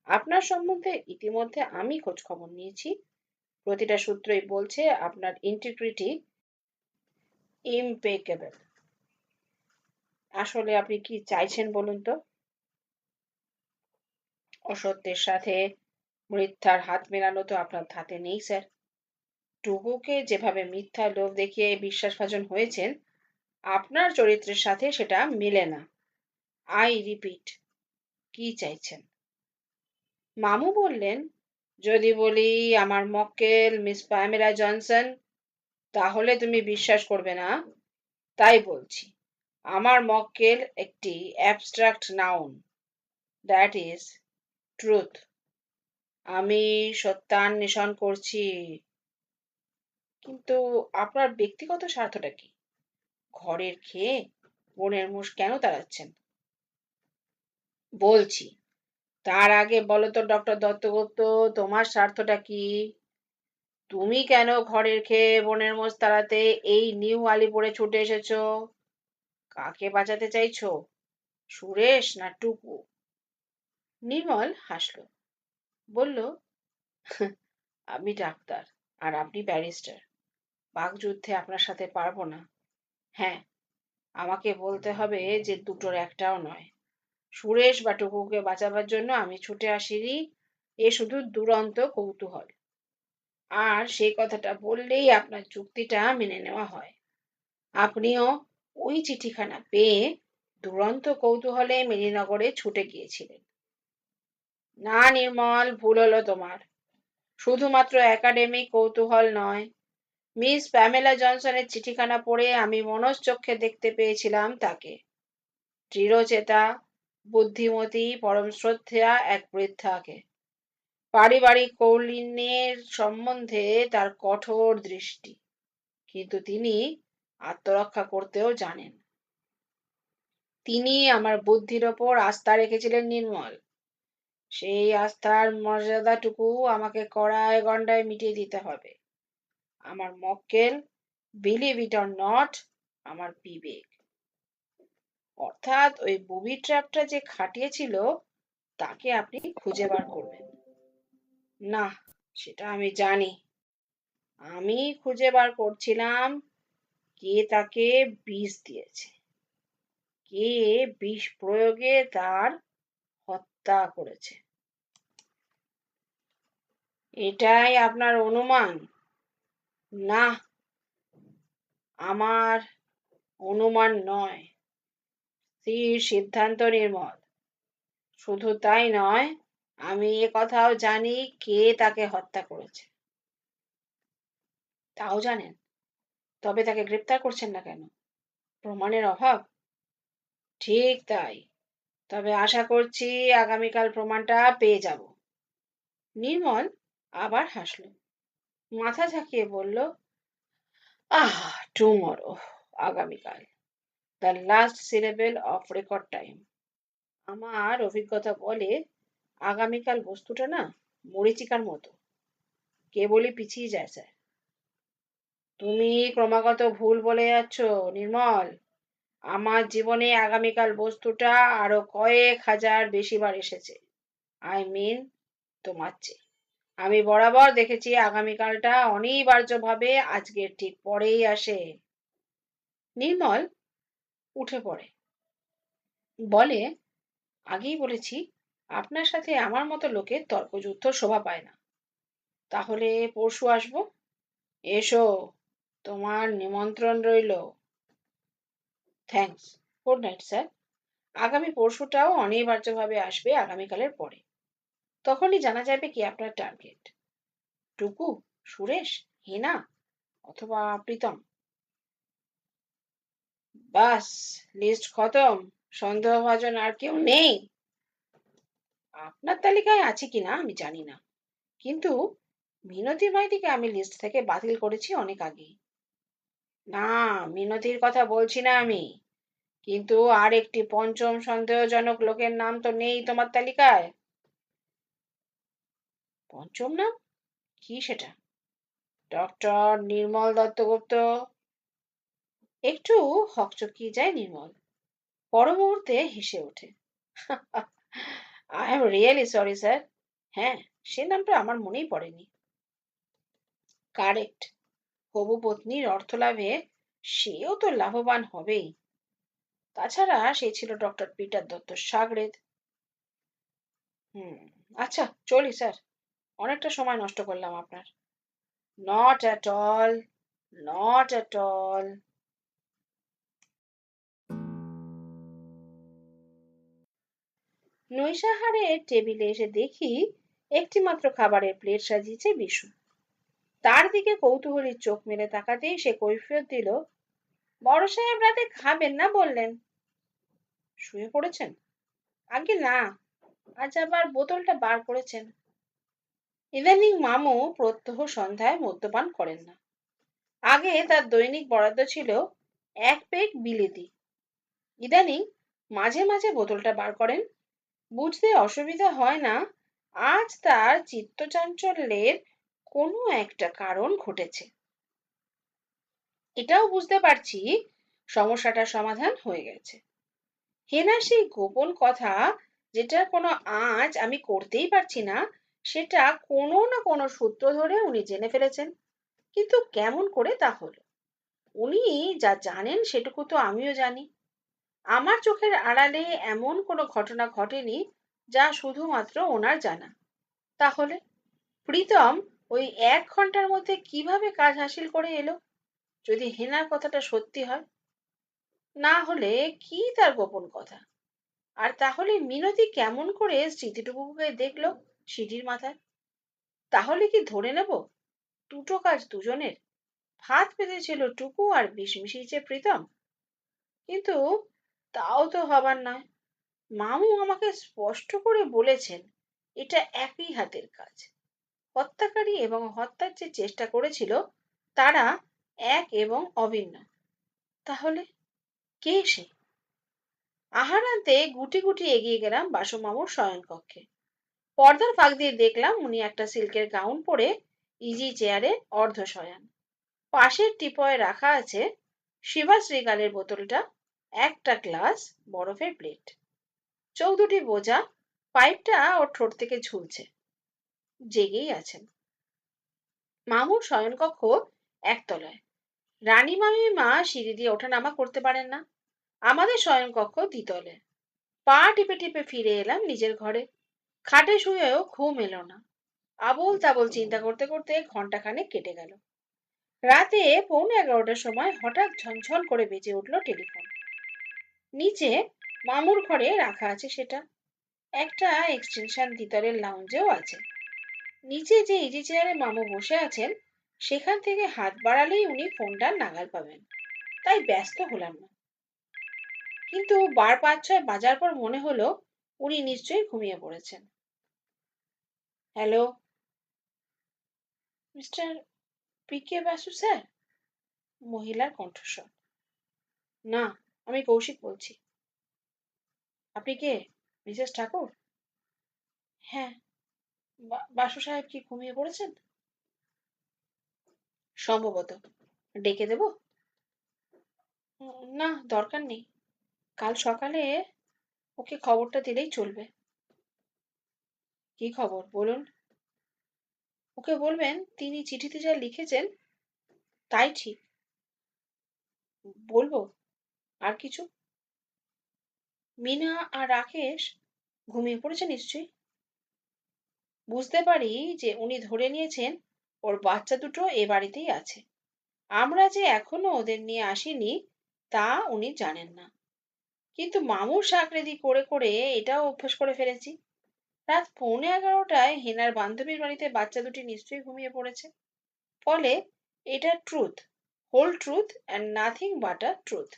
[SPEAKER 1] আপনার সম্বন্ধে ইতিমধ্যে আমি খোঁজ খবর নিয়েছি। প্রতিটা সূত্রই বলছে আপনার ইন্টিগ্রিটি ইমপেকেবল। আসলে আপনি কি চাইছেন বলুন তো? অসত্যের সাথে মিথ্যার হাত মেলানো তো আপনার ধাতে নেই স্যার। টুকুকে যেভাবে মিথ্যা লোভ দেখিয়ে বিশ্বাসভাজন হয়েছেন, আপনার চরিত্রের সাথে সেটা মেলে না। আই রিপিট, কি চাইছেন? মামু বললেন, যদি বলি আমার মক্কেল মিস প্যামেলা জনসন, তাহলে তুমি বিশ্বাস করবে না, তাই বলছি। আমার মক্কেল একটি abstract noun, that is truth. আমি সত্যান্বেষণ করছি। কিন্তু আপনার ব্যক্তিগত স্বার্থটা কি? ঘরের খেয়ে বনের মোষ কেন তাড়াচ্ছেন? বলছি, তার আগে বলো তো ডক্টর দত্তগুপ্ত, তোমার স্বার্থটা কি? তুমি কেন ঘরের খেয়ে বনের মোষ তাড়াতে এই নিউ আলিপুরে ছুটে এসেছো? কাকে বাঁচাতে চাইছো, সুরেশ না টুকু? নির্মল হাসল, বলল, আমি ডাক্তার আর আপনি ব্যারিস্টার, বাকযুদ্ধে আপনার সাথে পারবো না। হ্যাঁ, আমাকে বলতে হবে যে দুটোর একটাও নয়। সুরেশ বা টুকুকে বাঁচাবার জন্য আমি ছুটে আসিনি, এ শুধু দুরন্ত কৌতূহল। আর সেই কথাটা বললেই আপনার যুক্তিটা মেনে নেওয়া হয়। আপনিও ওই চিঠিখানা পেয়ে দুরন্ত কৌতূহলে মেদিনীনগরে ছুটে গিয়েছিলেন। না নির্মল, ভুল হলো তোমার। শুধুমাত্র একাডেমিক কৌতূহল নয়,
[SPEAKER 2] মিস প্যামেলা জনসনের চিঠিখানা পড়ে আমি মনশ্চক্ষে দেখতে পেয়েছিলাম তাকে। দৃঢ়চেতা, বুদ্ধিমতী, পরম শ্রদ্ধেয়া এক বৃদ্ধাকে। পারিবারিক কৌলীন্যের সম্বন্ধে তার কঠোর দৃষ্টি, কিন্তু তিনি আত্মরক্ষা করতেও জানেন। তিনি আমার বুদ্ধির ওপর আস্থা রেখেছিলেন নির্মল। সেই আস্থার মর্যাদাটুকু আমাকে কড়ায় গণ্ডায় মিটিয়ে দিতে হবে। আমার মক্কেল, বিলিভ ইট অর নট, আমার বিবেক। অর্থাৎ ওই বুবি ট্র্যাপটা যে খাটিয়েছিল তাকে আপনি খুঁজে বার করবেন। না, সেটা আমি জানি। আমি খুঁজে বার করছিলাম কে তাকে বিষ দিয়েছে, কে বিষ প্রয়োগে তার হত্যা করেছে। এটাই আপনার অনুমান? না, আমার অনুমান নয়, স্থির সিদ্ধান্ত নির্মল। শুধু তাই নয়, আমি এ কথাও জানি কে তাকে হত্যা করেছে। তাও জানেন? তবে তাকে গ্রেপ্তার করছেন না কেন? প্রমাণের অভাব? ঠিক তাই। তবে আশা করছি আগামীকাল প্রমাণটা পেয়ে যাব। নির্মল আবার হাসল, মাথা ঝাঁকিয়ে বলল, আহ, টুমরো, আগামীকাল। The last syllable of record time. আমার অভিজ্ঞতা বলে আগামীকাল বস্তুটা না মরীচিকার মতো, কেবলই পিছিয়ে যায় স্যার। তুমি ক্রমাগত ভুল বলে যাচ্ছ নির্মল। আমার জীবনে আগামীকাল বস্তুটা আরো কয়েক হাজার বেশিবার এসেছে। আই মিন তোমার চেয়ে। আমি বরাবর দেখেছি আগামীকালটা অনিবার্যভাবে আজকের ঠিক পরেই আসে। নির্মল উঠে পড়ে, বলে, আগেই বলেছি আপনার সাথে আমার মতো লোকের তর্কযুদ্ধ শোভা পায় না। তাহলে পরশু আসবো? এসো, তোমার নিমন্ত্রণ রইল। Thanks, good night sir. আগামী পরশুটাও অনিবার্যভাবে আসবে আগামীকালের পরে। তখনই জানা যাবে কি আপনার টার্গেট। টুকু, সুরেশ, হেনা অথবা প্রীতম। বাস, লিস্ট খতম। সন্দেহভাজন আর কেউ নেই? আপনার তালিকায় আছে কিনা আমি জানি না, কিন্তু মিনতি মাইতিকে আমি লিস্ট থেকে বাতিল করেছি অনেক আগেই। না, মিনতির কথা বলছি না আমি, কিন্তু আর একটি পঞ্চম সন্দেহজনক লোকের নাম তো নেই তোমার তালিকায়? পঞ্চম নাম? কি সেটা? ডক্টর নির্মল দত্তগুপ্ত। একটু হকচকিয়ে যায় নির্মল, পর মুহূর্তে হেসে ওঠে। I am really sorry sir. হ্যাঁ, সে নামটা আমার মনেই পড়েনি। কারেক্ট। হবু পত্নীর অর্থলাভে সেও তো লাভবান হবেই। তাছাড়া সে ছিল ডক্টর পিটার দত্ত সাগরেদ। হুম, আচ্ছা চলি স্যার, অনেকটা সময় নষ্ট করলাম আপনার। Not at all, not at all. নৈশাহারের টেবিলে এসে দেখি একটি মাত্র খাবারের প্লেট সাজিয়েছে বিশু। তার দিকে কৌতূহলী চোখ মেলে তাকাতেই সে কৈফিয়ত দিল, বড় সাহেব রাতে খাবেন না বললেন। শুয়ে পড়েছেন? আগে না, আজ আবার বোতলটা বার করেছেন। ইদানিং মামু প্রত্যহ সন্ধ্যায় মদ্যপান করেন না। আগে তার দৈনিক বরাদ্দ ছিল এক পেগ বিলেতি। ইদানিং মাঝে মাঝে বোতলটা বার করেন। বুঝতে অসুবিধা হয় না আজ তার চিত্তচাঞ্চল্যের কোনো একটা কারণ ঘটেছে। এটাও বুঝতে পারছি সমস্যাটার সমাধান হয়ে গেছে। হেনা সেই গোপন কথা যেটার কোনো আঁচ আমি করতেই পারছি না, সেটা কোনো না কোনো সূত্র ধরে উনি জেনে ফেলেছেন। কিন্তু কেমন করে তা হলো? উনি যা জানেন সেটুকু তো আমিও জানি। আমার চোখের আড়ালে এমন কোনো ঘটনা ঘটেনি যা শুধুমাত্র ওনার জানা। তাহলে প্রীতম ওই 1 ঘন্টার মধ্যে কিভাবে কাজ হাসিল করে এলো, যদি হেনার কথাটা সত্যি হয়? না হলে কি তার গোপন কথা? আর তাহলে মিনতি কেমন করে স্মৃতিটুকুকে দেখলো সিঁড়ির মাথায়? তাহলে কি ধরে নেব দুটো কাজ দুজনের? ভাত পেতেছিল টুকু আর বিষ মিশিয়েছে প্রীতম। কিন্তু তাও তো হবার নয়। মামু আমাকে স্পষ্ট করে বলেছেন এটা একই হাতের কাজ। হত্যাকারী এবং হত্যার যে চেষ্টা করেছিল তারা এক এবং অভিন্ন। তাহলে কে সে? আহার আনতে গুটি গুটি এগিয়ে গেলাম বাসু মামুর শয়নকক্ষে। পর্দার ফাঁক দিয়ে দেখলাম উনি একটা সিল্কের গাউন পরে ইজি চেয়ারে অর্ধ শয়ান। পাশের টিপয়ে রাখা আছে শিভাস রিগালের বোতলটা, একটা গ্লাস, বরফের প্লেট, চোখ দুটি বোঝা, পাইপটা ওর ঠোঁট থেকে ঝুলছে। জেগেই আছেন। মামুর শয়নকক্ষ একতলায়। রানী মামিমা সিঁড়ি দিয়ে ওঠানামা করতে পারেন না। আমাদের শয়নকক্ষ দ্বিতলে। পা টিপে টিপে ফিরে এলাম নিজের ঘরে। খাটে শুয়েও ঘুম এলো না। আবোল তাবোল চিন্তা করতে করতে ঘন্টাখানেক কেটে গেল। রাতে 11:15টার সময় হঠাৎ ঝনঝন করে বেজে উঠল টেলিফোন। নিচে মামুর ঘরে রাখা আছে সেটা। একটা এক্সটেনশন দ্বিতলের লাউঞ্জেও আছে। নিচে যে ইজি চেয়ারে মামু বসে আছেন সেখান থেকে হাত বাড়ালেই উনি ফোনটা নাগাল পাবেন, তাই ব্যস্ত হলাম না। কিন্তু বার 5-6 বাজার পর মনে হলো উনি নিশ্চয়ই ঘুমিয়ে পড়েছেন। Hello, mister PK. Basu sir? মহিলার কণ্ঠস্বর। না, আমি কৌশিক বলছি। আপনি কে, মিসেস ঠাকুর? হ্যাঁ। বাসু সাহেব কি ঘুমিয়ে পড়েছেন? সম্ভবত। ডেকে দেব? না, দরকার নেই। কাল সকালে ওকে খবরটা দিলেই চলবে। কি খবর বলুন? ওকে বলবেন তিনি চিঠিতে যা লিখেছেন তাই ঠিক। বলবো? আর কিছু? মিনা আর রাকেশ ঘুমিয়ে পড়েছে নিশ্চয়ই। বুঝতে পারি যে উনি ধরে নিয়েছেন ওর বাচ্চা দুটো এ বাড়িতেই আছে। আমরা যে এখনো ওদের নিয়ে আসিনি তা উনি জানেন না। কিন্তু মামুর শাক রেডি করে করে এটাও অভ্যাস করে ফেলেছি। রাত 11:15টায় হেনার বান্ধবীর বাড়িতে বাচ্চা দুটি নিশ্চয়ই ঘুমিয়ে পড়েছে। ফলে এটা truth, whole truth and nothing but a truth.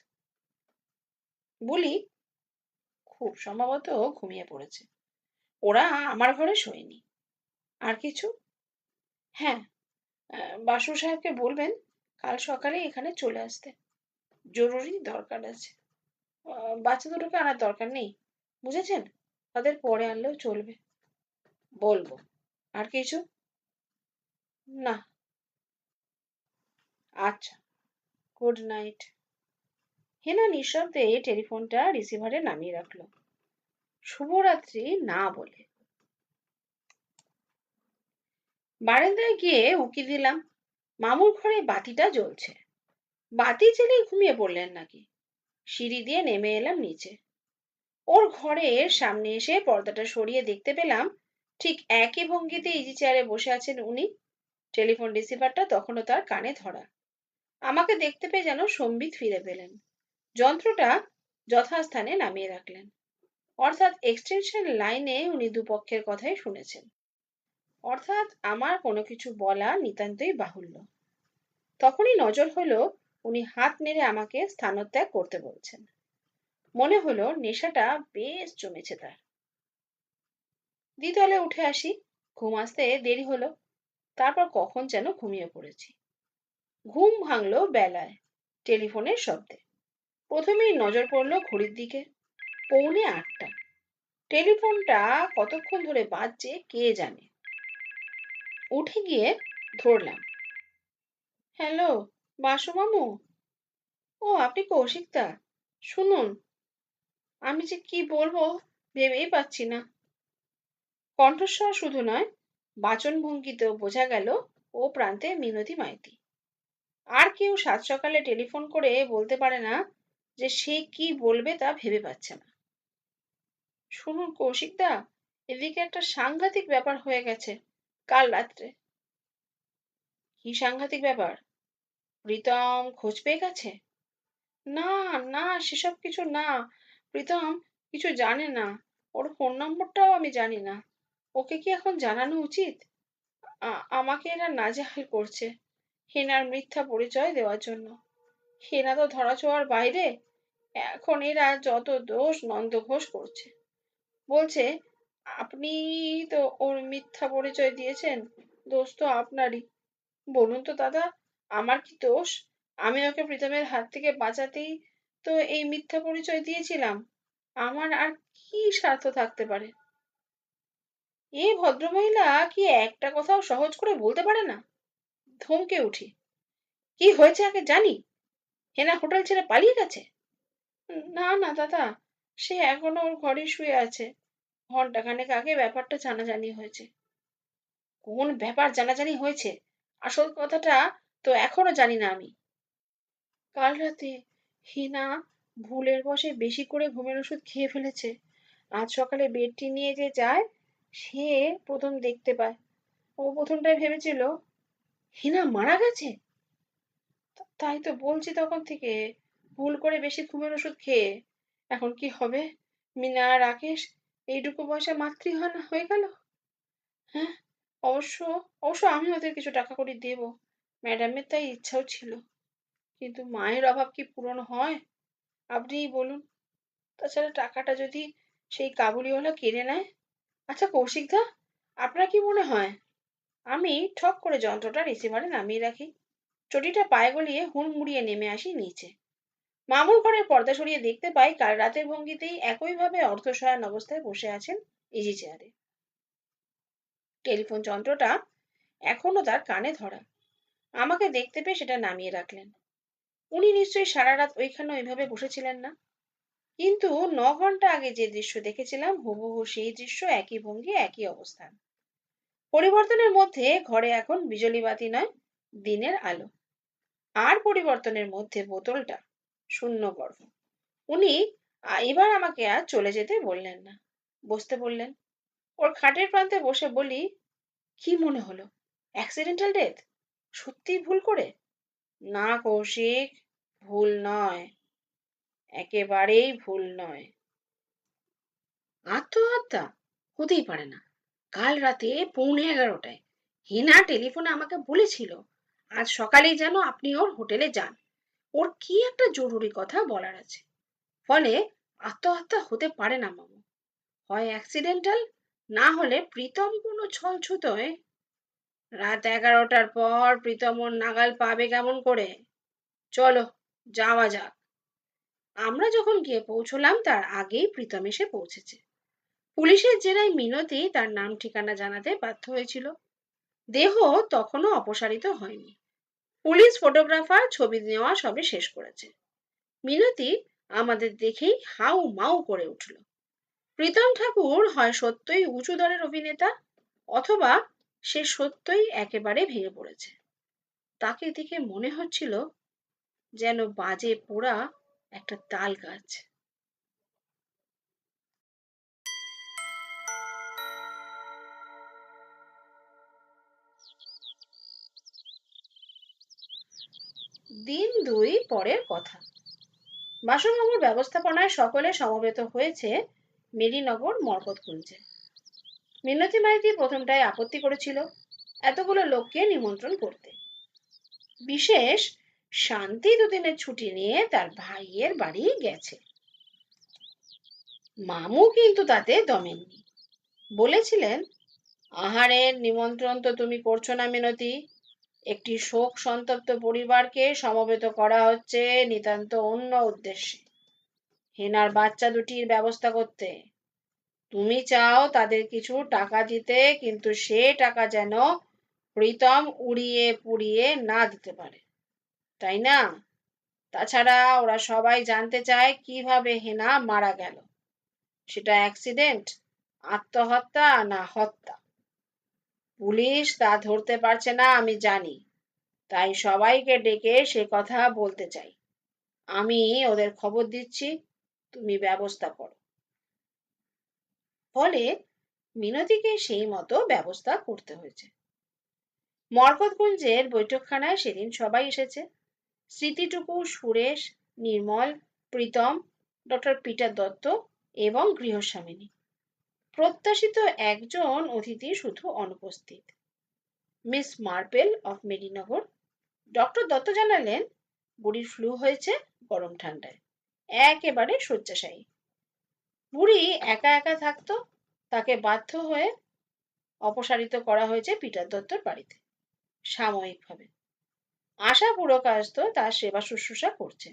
[SPEAKER 2] বলি, খুব সম্ভবত ঘুমিয়ে পড়েছে। ওরা আমার ঘরে শোয়নি। আর কিছু? হ্যাঁ, বাসু সাহেবকে বলবেন কাল সকালে এখানে চলে আসতে। জরুরি দরকার আছে। বাচ্চা দুটোকে আনার দরকার নেই, বুঝেছেন? তাদের পরে আনলেও চলবে। বলবো। আর কিছু? না। আচ্ছা, গুড নাইট। হেনা নিঃশব্দে টেলিফোনটা রিসিভারে নামিয়ে রাখলো, শুভরাত্রি না বলে। বারান্দায় গিয়ে উকি দিলাম। মামুর ঘরে বাতিটা জ্বলছে। বাতি জ্বেলেই ঘুমিয়ে পড়লেন নাকি? সিঁড়ি দিয়ে নেমে এলাম নিচে। ওর ঘরের সামনে এসে পর্দাটা সরিয়ে দেখতে পেলাম ঠিক একই ভঙ্গিতে ইজি চেয়ারে বসে আছেন উনি। টেলিফোন রিসিভারটা তখনও তার কানে ধরা। আমাকে দেখতে পেয়ে যেন সম্বিত ফিরে পেলেন। যন্ত্রটা যথাস্থানে নামিয়ে রাখলেন। অর্থাৎ এক্সটেনশন লাইনে উনি দুপক্ষের কথাই শুনেছেন। অর্থাৎ আমার কোনো কিছু বলা নিতান্তই বাহুল্য। তখনই নজর হলো উনি হাত নেড়ে আমাকে স্থানত্যাগ করতে বলছেন। মনে হলো নেশাটা বেশ জমেছে তার। দ্বিতলে উঠে আসি। ঘুম আসতে দেরি হলো। তারপর কখন যেন ঘুমিয়ে পড়েছি। ঘুম ভাঙলো বেলায়, টেলিফোনের শব্দে। প্রথমেই নজর পড়লো ঘড়ির দিকে। 7:45। টেলিফোনটা কতক্ষণ ধরে বাজছে কে জানে। উঠে গিয়ে ধরলাম। হ্যালো, বাসু মামু? ও, আপনি কৌশিকদা? শুনুন, আমি যে কি বলবো ভেবেই পাচ্ছি না। কণ্ঠস্বর শুধু নয়, বাচনভঙ্গিতেও বোঝা গেল ও প্রান্তে মিনতি মাইতি। আর কেউ সাত সকালে টেলিফোন করে বলতে পারে না যে সে কি বলবে তা ভেবে পাচ্ছে না। শুনুন কৌশিকদা, এদিকে একটা সাংঘাতিক ব্যাপার হয়ে গেছে কাল রাত্রে। কি সাংঘাতিক ব্যাপার? প্রীতম খোঁজ পেয়ে গেছে? না, না, সেসব কিছু না। প্রীতম কিছু জানে না। ওর ফোন নম্বরটাও আমি জানি না। ওকে কি এখন জানানো উচিত? আমাকে এরা নাজেহাল করছে। হেনার মিথ্যা পরিচয় দেওয়ার জন্য। হেনা তো ধরাছোঁয়ার বাইরে। এখন এরা যত দোষ নন্দ ঘোষ করছে। বলছে আপনি তো ওর মিথ্যা পরিচয় দিয়েছেন, দোষ তো আপনারই। বলুন তো দাদা, আমার কি দোষ? আমি ওকে প্রীতমের হাত থেকে বাঁচাতেই তো এই মিথ্যা পরিচয় দিয়েছিলাম। আমার আর কি স্বার্থ থাকতে পারে? এই ভদ্রমহিলা কি একটা কথাও সহজ করে বলতে পারে না? ধমকে উঠি। কি হয়েছে আগে জানি। হেনা হোটেল ছেড়ে পালিয়ে গেছে? না না দাদা, সে এখনো ওর ঘরে শুয়ে আছে। ঘন্টাখানেক আগে ব্যাপারটা জানাজানি হয়েছে। কোন ব্যাপার জানাজানি হয়েছে? আসল কথাটা তো এখনো জানি না আমি। কাল রাতে হিনা ভুলের বশে বেশি করে ঘুমের ওষুধ খেয়ে ফেলেছে। আজ সকালে বেডটি নিয়ে যে যায়, সে প্রথম দেখতে পায়। ও প্রথমটাই ভেবেছিল হিনা মারা গেছে। তাই তো বলছি তখন থেকে, ভুল করে বেশি ঘুমের ওষুধ খেয়ে। এখন কি হবে? মিনা আর রাকেশ এইটুকু বয়সে মাতৃহারা হয়ে গেল। হ্যাঁ, অবশ্য অবশ্য আমি ওদের কিছু টাকা কড়ি দেব। ম্যাডামের তাই ইচ্ছাও ছিল। কিন্তু মায়ের অভাব কি পূরণ হয়? আপনিই বলুন। তাছাড়া টাকাটা যদি সেই কাবুলিওয়ালা কেড়ে নেয়? আচ্ছা কৌশিকদা, আপনার কি মনে হয়? আমি ঠক করে যন্ত্রটা রিসিভারে নামিয়ে রাখি, চটিটা পায়ে গলিয়ে হুড়মুড়িয়ে নেমে আসি নিচে। মামুর ঘরের পর্দা সরিয়ে দেখতে পাই কাল রাতের ভঙ্গিতেই একইভাবে অর্ধশয়ন অবস্থায় বসে আছেন ইজি চেয়ারে। টেলিফোন যন্ত্রটা এখনো তার কানে ধরা। আমাকে দেখতে পেয়ে সেটা নামিয়ে রাখলেন। উনি নিশ্চয়ই সারা রাত ওইখানে ওইভাবে বসেছিলেন না। কিন্তু 9 ঘন্টা আগে যে দৃশ্য দেখেছিলাম হুবহু সেই দৃশ্য, একই ভঙ্গি, একই অবস্থান। পরিবর্তনের মধ্যে ঘরে এখন বিজলি বাতি নয়, দিনের আলো। আর পরিবর্তনের মধ্যে বোতলটা শূন্য গর্ভ। উনি এবার আমাকে আর চলে যেতে বললেন না, বসতে বললেন। ওর খাটের প্রান্তে বসে বলি, কি মনে হলো? Accidental death? সত্যি ভুল করে? না কৌশিক, ভুল নয়, একেবারেই ভুল নয়। আত্মহত্যা? হতেই পারে না। কাল রাতে 11:15 হিনা টেলিফোনে আমাকে বলেছিল আজ সকালেই যেন আপনি ওর হোটেলে যান, ওর কি একটা জরুরি কথা বলার আছে। ফলে আত্মহত্যা হতে পারে না মামু। হয় অ্যাক্সিডেন্টাল, না হলে প্রীতম কোনো ছলছুতোয়। রাত 11টার পর প্রীতম ওর নাগাল পাবে কেমন করে? চলো যাওয়া যাক। আমরা যখন গিয়ে পৌঁছলাম তার আগেই প্রীতম এসে পৌঁছেছে। পুলিশের জেরায় মিনতি তার নাম ঠিকানা জানাতে বাধ্য হয়েছিল। দেহ তখনও অপসারিত হয়নি। পুলিশ ফটোগ্রাফার ছবি নেওয়া সবে শেষ করেছে। মিনতি আমাদের দেখেই হাউ মাউ করে উঠল। প্রীতম ঠাকুর হয় সত্যই উঁচু দরের অভিনেতা, অথবা সে সত্যই একেবারে ভেঙে পড়েছে। তাকে দেখে মনে হচ্ছিল যেন বাজে পোড়া একটা তাল গাছ। দিন 2 পরের কথা। বাসনবাবুর ব্যবস্থাপনায় সকলে সমবেত হয়েছে মেদিনীনগর মরকতকুঞ্জে। মিনতি মাইতি প্রথমটায় আপত্তি করেছিল এতগুলো লোককে নিমন্ত্রণ করতে। বিশেষ শান্তি দুদিনের ছুটি নিয়ে তার ভাইয়ের বাড়ি গেছে। মামু কিন্তু তাতে দমেননি। বলেছিলেন, আহারের নিমন্ত্রণ তো তুমি করছো না মিনতি, একটি শোক সন্তপ্ত পরিবারকে সমবেত করা হচ্ছে নিতান্ত অন্য উদ্দেশ্যে, হেনার বাচ্চা দুটির ব্যবস্থা করতে। তুমি চাও তাদের কিছু টাকা দিতে, কিন্তু সে টাকা যেন প্রীতম উড়িয়ে পুড়িয়ে না দিতে পারে, তাই না? তাছাড়া ওরা সবাই জানতে চায় কিভাবে হেনা মারা গেল। সেটা অ্যাক্সিডেন্ট, আত্মহত্যা না হত্যা। পুলিশ তা ধরতে পারছে না আমি জানি, তাই সবাইকে ডেকে সে কথা বলতে চাই। আমি ওদের খবর দিচ্ছি, তুমি ব্যবস্থা করো। ফলে মিনতিকে সেই মতো ব্যবস্থা করতে হয়েছে। মরকতকুঞ্জের বৈঠকখানায় সেদিন সবাই এসেছে। স্মৃতিটুকু, সুরেশ, নির্মল, প্রীতম, ডক্টর পিটার দত্ত এবং গৃহস্বামিনী। প্রত্যাশিত একজন অতিথি শুধু অনুপস্থিত, মিস মার্পেল অফ মেদিনীনগর, ডক্টর দত্ত জানালেন, বুড়ির ফ্লু হয়েছে গরম ঠান্ডায়, একেবারে শয্যাশায়ী। বুড়ি একা একা থাকতো, তাকে বাধ্য হয়ে অপসারিত করা হয়েছে পিটার দত্তর বাড়িতে সাময়িকভাবে। আশা বুড়ো কাস্ত তার সেবা শুশ্রূষা করছে।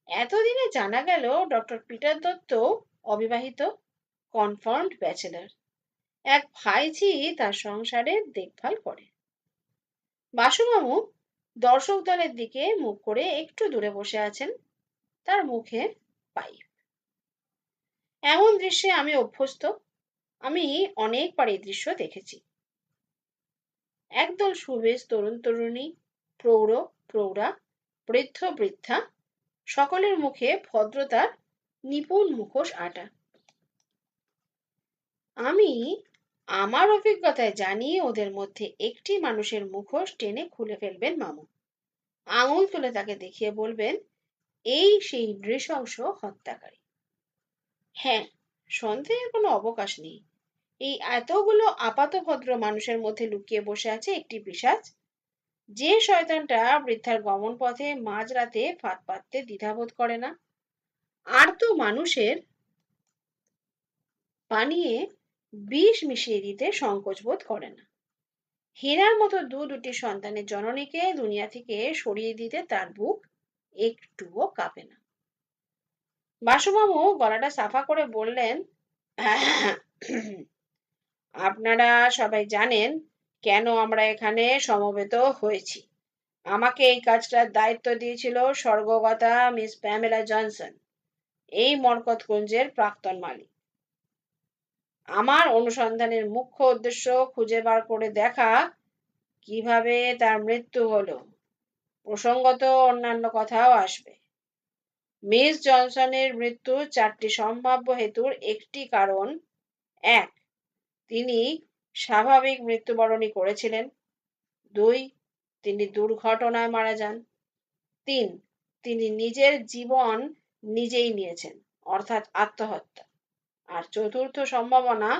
[SPEAKER 2] এতদিনে জানা গেল ডক্টর পিটার দত্ত অবিবাহিত, কনফার্মড ব্যাচেলর। এক ভাইঝি তার সংসারের দেখভাল করে। বাসুমামু দর্শক দলের দিকে মুখ করে একটু দূরে বসে আছেন, তার মুখে পাইপ। এমন দৃশ্যে আমি অভ্যস্ত। আমি অনেকবার এই দৃশ্য দেখেছি। একদল সুবেশ তরুণ তরুণী, প্রৌঢ় প্রৌঢ়া, বৃদ্ধ বৃদ্ধা, সকলের মুখে ভদ্রতার নিপুণ মুখোশ আঁটা। আমি আমার অভিজ্ঞতায় জানি ওদের মধ্যে একটি মানুষের মুখোশ টেনে খুলে ফেলবেন মামু। আঙুল তুলে তাকে দেখিয়ে বলবেন, এই সেই নৃশংস হত্যাকারী। হ্যাঁ, সন্দেহের কোনো অবকাশ নেই। এই এতগুলো আপাতভদ্র মানুষের মধ্যে লুকিয়ে বসে আছে একটি পিশাচ, যে শয়তানটা বৃদ্ধার গমন পথে মাঝরাতে ফাঁদ পাততে দ্বিধাবোধ করে না, আর তো মানুষের পানিয়ে বিষ মিশিয়ে দিতে সংকোচ বোধ করে না। হীরার মতো দুটি সন্তানের জননীকে দুনিয়া থেকে সরিয়ে দিতে তার বুক একটুও কাঁপে না। বাসুমামু গলাটা সাফা করে বললেন, আপনারা সবাই জানেন কেন আমরা এখানে সমবেত হয়েছি। আমাকে এই কাজটার দায়িত্ব দিয়েছিল স্বর্গগতা মিস প্যামেলা জনসন, এই মরকতকুঞ্জের প্রাক্তন মালিক। আমার অনুসন্ধানের মুখ্য উদ্দেশ্য খুঁজে বার করে দেখা কিভাবে তার মৃত্যু হলো। প্রসঙ্গত অন্যান্য কথাও আসবে। মিস জনসনের মৃত্যুর 4টি সম্ভাব্য হেতুর একটি কারণ: 1, তিনি স্বাভাবিক মৃত্যুবরণী করেছিলেন। 2, তিনি দুর্ঘটনায় মারা যান। 3, তিনি নিজের জীবন নিজেই নিয়েছেন, অর্থাৎ আত্মহত্যা। আর চতুর্থ সম্ভাবনা,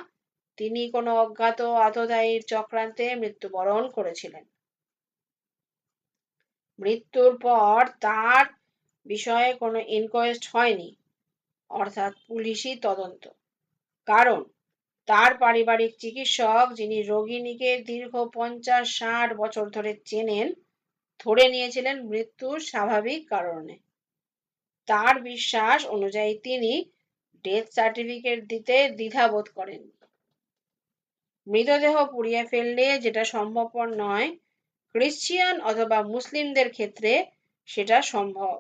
[SPEAKER 2] তিনি কোনো অজ্ঞাত আততায়ীর চক্রান্তে মৃত্যুবরণ করেছিলেন। মৃত্যুর পর তার বিষয়ে কোনো ইনকোয়েস্ট হয়নি, অর্থাৎ পুলিশি তদন্ত। কারণ তার পারিবারিক চিকিৎসক, যিনি রোগিণীকে দীর্ঘ 50-60 বছর ধরে চেনেন, ধরে নিয়েছিলেন মৃত্যুর স্বাভাবিক কারণে। তার বিশ্বাস অনুযায়ী তিনি ডেথ সার্টিফিকেট দিতে দ্বিধাবোধ করেন। মৃতদেহ পুড়িয়ে ফেললে যেটা সম্ভবপর নয়, খ্রিস্টান অথবা মুসলিমদের ক্ষেত্রে সেটা সম্ভব।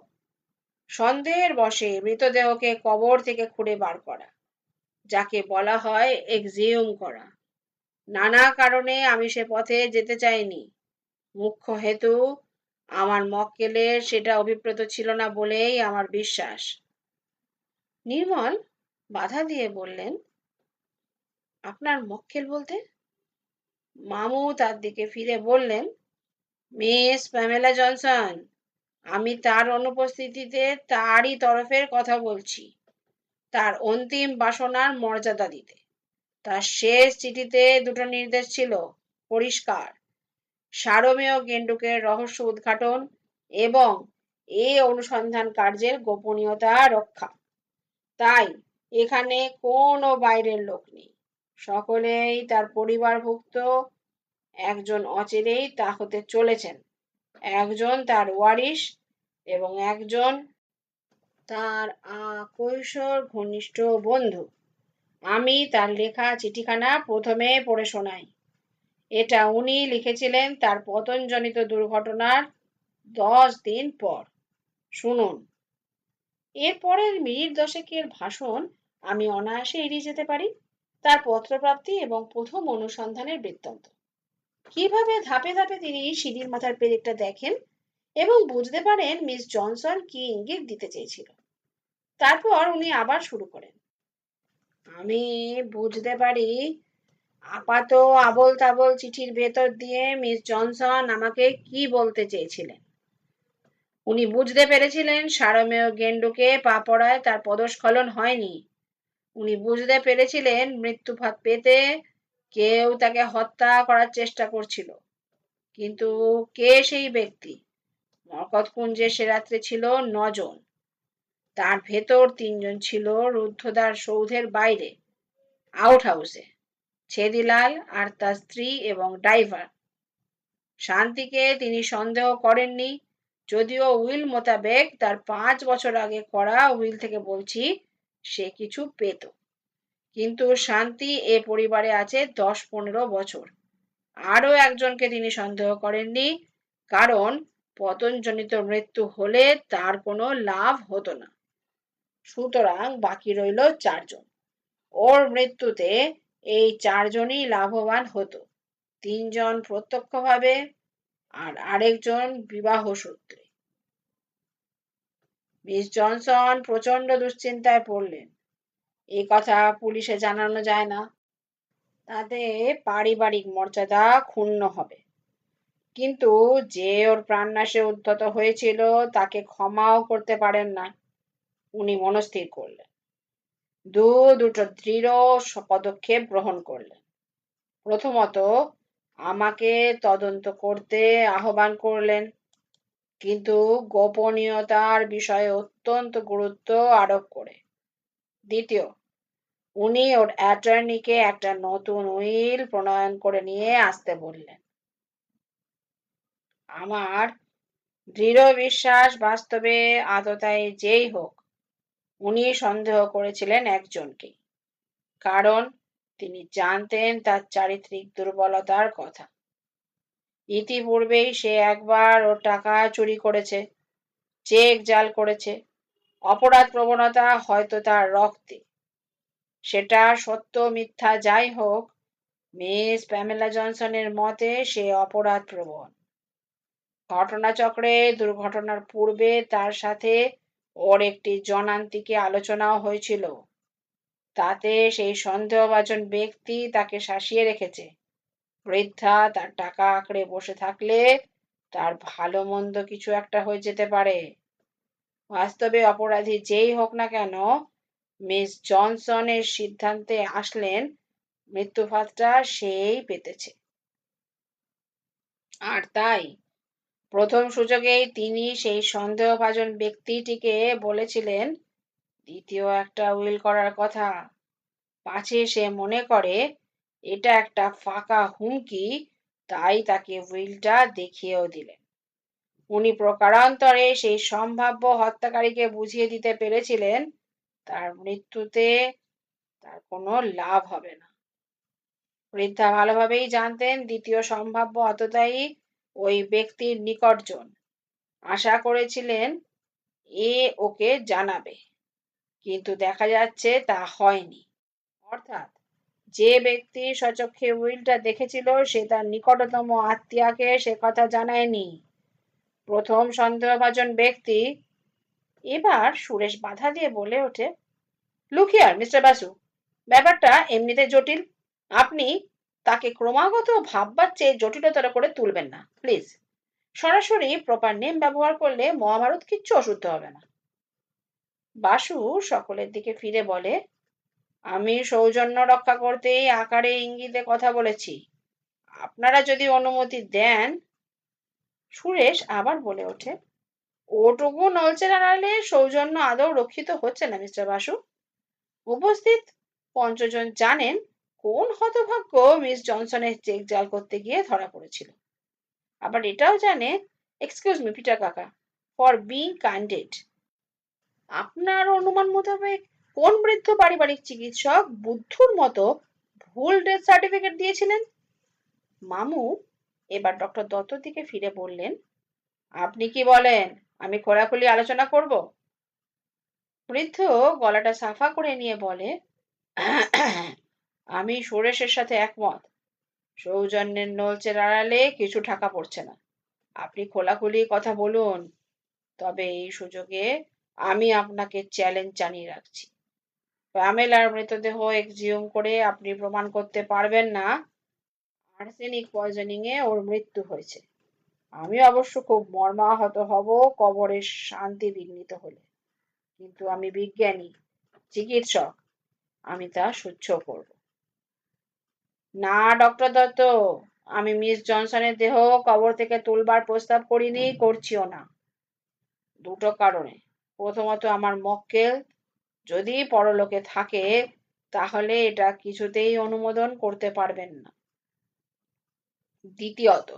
[SPEAKER 2] সন্দেহের বশে মৃতদেহকে কবর থেকে খুঁড়ে বার করা, যাকে বলা হয় এক্সিউম করা। নানা কারণে আমি সে পথে যেতে চাইনি। মুখ্য হেতু, আমার মক্কেলের সেটা অভিপ্রেত ছিল না বলেই আমার বিশ্বাস। নির্মল বাধা দিয়ে বললেন, আপনার মক্কেল বলতে? মামু তার দিকে ফিরে বললেন, মিস প্যামেলা জনসন। আমি তার অনুপস্থিতিতে তারই তরফের কথা বলছি। তার অন্তিম বাসনার মর্যাদা দিতে তার শেষ চিঠিতে 2টো নির্দেশ ছিল, পরিষ্কার: সারমেয় গেন্ডুকের রহস্য উদ্ঘাটন এবং এই অনুসন্ধান কার্যের গোপনীয়তা রক্ষা। তাই এখানে কোনো বাইরের লোক নেই, সকলেই তার পরিবারভুক্ত। একজন অচিরেই তা হতে চলেছেন, একজন তার ওয়ারিশ এবং একজন তার কৈশোর ঘনিষ্ঠ বন্ধু। আমি তার লেখা চিঠিখানা প্রথমে পড়ে শোনাই। এটা উনি লিখেছিলেন তার পতনজনিত দুর্ঘটনার 10 দিন পর। শুনুন। এরপরের মিনিট 10 ভাষণ আমি অনায়াসে এড়িয়ে যেতে পারি। তার পত্রপ্রাপ্তি এবং প্রথম অনুসন্ধানের বৃত্তান্ত, কিভাবে ধাপে ধাপে তিনি সিঁড়ির মাথার পেরেকটা দেখেন এবং বুঝতে পারেন মিস জনসন কি ইঙ্গিত দিতে চেয়েছিল। তারপর উনি আবার শুরু করেন, আমি বুঝতে পারি আপাত আবল তাবল চিঠির ভেতর দিয়ে মিস জনসন আমাকে কি বলতে চেয়েছিলেন। উনি বুঝতে পেরেছিলেন সারমেয় গেন্ডুকে পা পড়ায় তার পদস্খলন হয়নি। উনি বুঝতে পেরেছিলেন মৃত্যুফাত পেতে কেউ তাকে হত্যা করার চেষ্টা করছিল। কিন্তু কে সেই ব্যক্তি? মরকতকুঞ্জে সে রাত্রে ছিল 9 জন। তার ভেতর 3 জন ছিল রুদ্ধদ্বার সৌধের বাইরে, আউট হাউসে, ছেদিলাল আর তার স্ত্রী এবং ড্রাইভার। শান্তিকে তিনি সন্দেহ করেননি, যদিও উইল মোতাবেক তার 5 বছর আগে করা উইল থেকে বলছি সে কিছু পেত। কিন্তু শান্তি এ পরিবারে আছে 10-15 বছর। আরও একজনকে তিনি সন্দেহ করেননি, কারণ পতনজনিত মৃত্যু হলে তার কোনো লাভ হতো না। সুতরাং বাকি রইল 4 জন। ওর মৃত্যুতে এই 4 জনই লাভবান হতো, 3 জন প্রত্যক্ষভাবে আর আরেকজন বিবাহ সূত্রে। মিস জনসন প্রচন্ড দুশ্চিন্তায় পড়লেন। এই কথা পুলিশে জানানো যায় না, তাতে পারিবারিক মর্যাদা ক্ষুণ্ণ হবে। কিন্তু যে ওর প্রাণনাশে উদ্ধত হয়েছিল তাকে ক্ষমাও করতে পারেন না। উনি মনস্থির করলেন, দুটো দৃঢ় পদক্ষেপ গ্রহণ করলেন। প্রথমত, আমাকে তদন্ত করতে আহ্বান করলেন, কিন্তু গোপনীয়তার বিষয়ে অত্যন্ত গুরুত্ব আরোপ করে। দ্বিতীয়, উনি ওর অ্যাটর্নিকে একটা নতুন উইল প্রণয়ন করে নিয়ে আসতে বললেন। আমার দৃঢ় বিশ্বাস বাস্তবে আততায়ী যেই হোক, উনি সন্দেহ করেছিলেন একজনকে, কারণ তিনি জানতেন তার চারিত্রিক দুর্বলতার কথা। ইতিপূর্বেই সে একবার ওর টাকা চুরি করেছে, চেক জাল করেছে, অপরাধ প্রবণতা হয়তো তার রক্তে। সেটা সত্য মিথ্যা যাই হোক, মিস প্যামেলা জনসনের মতে সে অপরাধ প্রবণ। ঘটনাচক্রে দুর্ঘটনার পূর্বে তার সাথে ওর একটি জনান্তিকে আলোচনাও হয়েছিল, তাতে সেই সন্দেহভাজন ব্যক্তি তাকে শাসিয়ে রেখেছে। বৃদ্ধা তার টাকা আঁকড়ে বসে থাকলে তার ভালো মন্দ কিছু একটা হয়ে যেতে পারে। বাস্তবে অপরাধী যেই হোক না কেন, মিস জনসনের সিদ্ধান্তে আসলেন মৃত্যুফাঁদটা সেই পেতেছে। আর তাই প্রথম সুযোগেই তিনি সেই সন্দেহভাজন ব্যক্তিটিকে বলেছিলেন দ্বিতীয় একটা উইল করার কথা, পাছে সে মনে করে এটা একটা ফাঁকা হুমকি, তাই তাকে উইলটা দেখিয়েও দিলেন। উনি প্রকারান্তরে সেই সম্ভাব্য হত্যাকারীকে বুঝিয়ে দিতে পেরেছিলেন তার মৃত্যুতে তার কোনো লাভ হবে না। বৃদ্ধা ভালোভাবেই জানতেন দ্বিতীয় সম্ভাব্য আততায়ী ওই ব্যক্তির নিকটজন। আশা করেছিলেন এ ওকে জানাবে, কিন্তু দেখা যাচ্ছে তা হয়নি। অর্থাৎ যে ব্যক্তি স্বচক্ষে উইলটা দেখেছিল সে তার নিকটতম আত্মীয়াকে সে কথা জানায়নি। প্রথম সন্দেহভাজন ব্যক্তি। এবার সুরেশ বাধা দিয়ে বলে ওঠে, লুক হিয়ার মিস্টার বাসু, ব্যাপারটা এমনিতে জটিল। আপনি তাকে ক্রমাগত ভাববার চেয়ে জটিলতর করে তুলবেন না, প্লিজ। সরাসরি প্রপার নেম ব্যবহার করলে মহাভারত কিচ্ছু অশুদ্ধ হবে না। বাসু সকলের দিকে ফিরে বলে, আমি সৌজন্য রক্ষা করতেই আকারে ইঙ্গিতে কথা বলেছি, আপনারা যদি অনুমতি দেন। সুরেশ আবার বলে ওঠে, ওটুকু নলচের আড়ালে সৌজন্য আদৌ রক্ষিত হচ্ছে না মিস্টার বাসু। উপস্থিত 5 জন জানেন কোন হতভাগ্য মিস জনসনের চেক জাল করতে গিয়ে ধরা পড়েছিল। আবার এটাও জানে, এক্সকিউজ মি পিটার কাকা, ফর বিং ক্যান্ডিড, আপনার অনুমান মোতাবেক কোন বৃদ্ধ পারিবারিক চিকিৎসক বুদ্ধুর মতো ভুল ডেথ সার্টিফিকেট দিয়েছিলেন? মামু এবার ডক্টর দত্তর দিকে ফিরে বললেন, আপনি কি বলেন, আমি খোলাখুলি আলোচনা করব? বৃদ্ধ গলাটা সাফা করে নিয়ে বলে, আমি সুরেশের সাথে একমত। সৌজন্যের নলচের আড়ালে কিছু ঢাকা পড়ছে না। আপনি খোলাখুলি কথা বলুন। তবে এই সুযোগে আমি আপনাকে চ্যালেঞ্জ জানিয়ে রাখছি, প্যামেলার মৃতদেহ এক্সিউম করে আপনি প্রমাণ করতে পারবেন না আর্সেনিক পয়জনিং এ ওর মৃত্যু হয়েছে। আমি অবশ্য খুব মর্মাহত হব কবরের শান্তি বিঘ্নিত হলে, কিন্তু আমি বিজ্ঞানী, চিকিৎসক, আমি তা সহ্য করব না। ডক্টর দত্ত, আমি মিস জনসনের দেহ কবর থেকে তুলবার প্রস্তাব করিনি, করছিও না। দুটো কারণে। প্রথমত, আমার মক্কেল যদি পরলোকে থাকে তাহলে এটা কিছুতেই অনুমোদন করতে পারবেন না। দ্বিতীয়ত,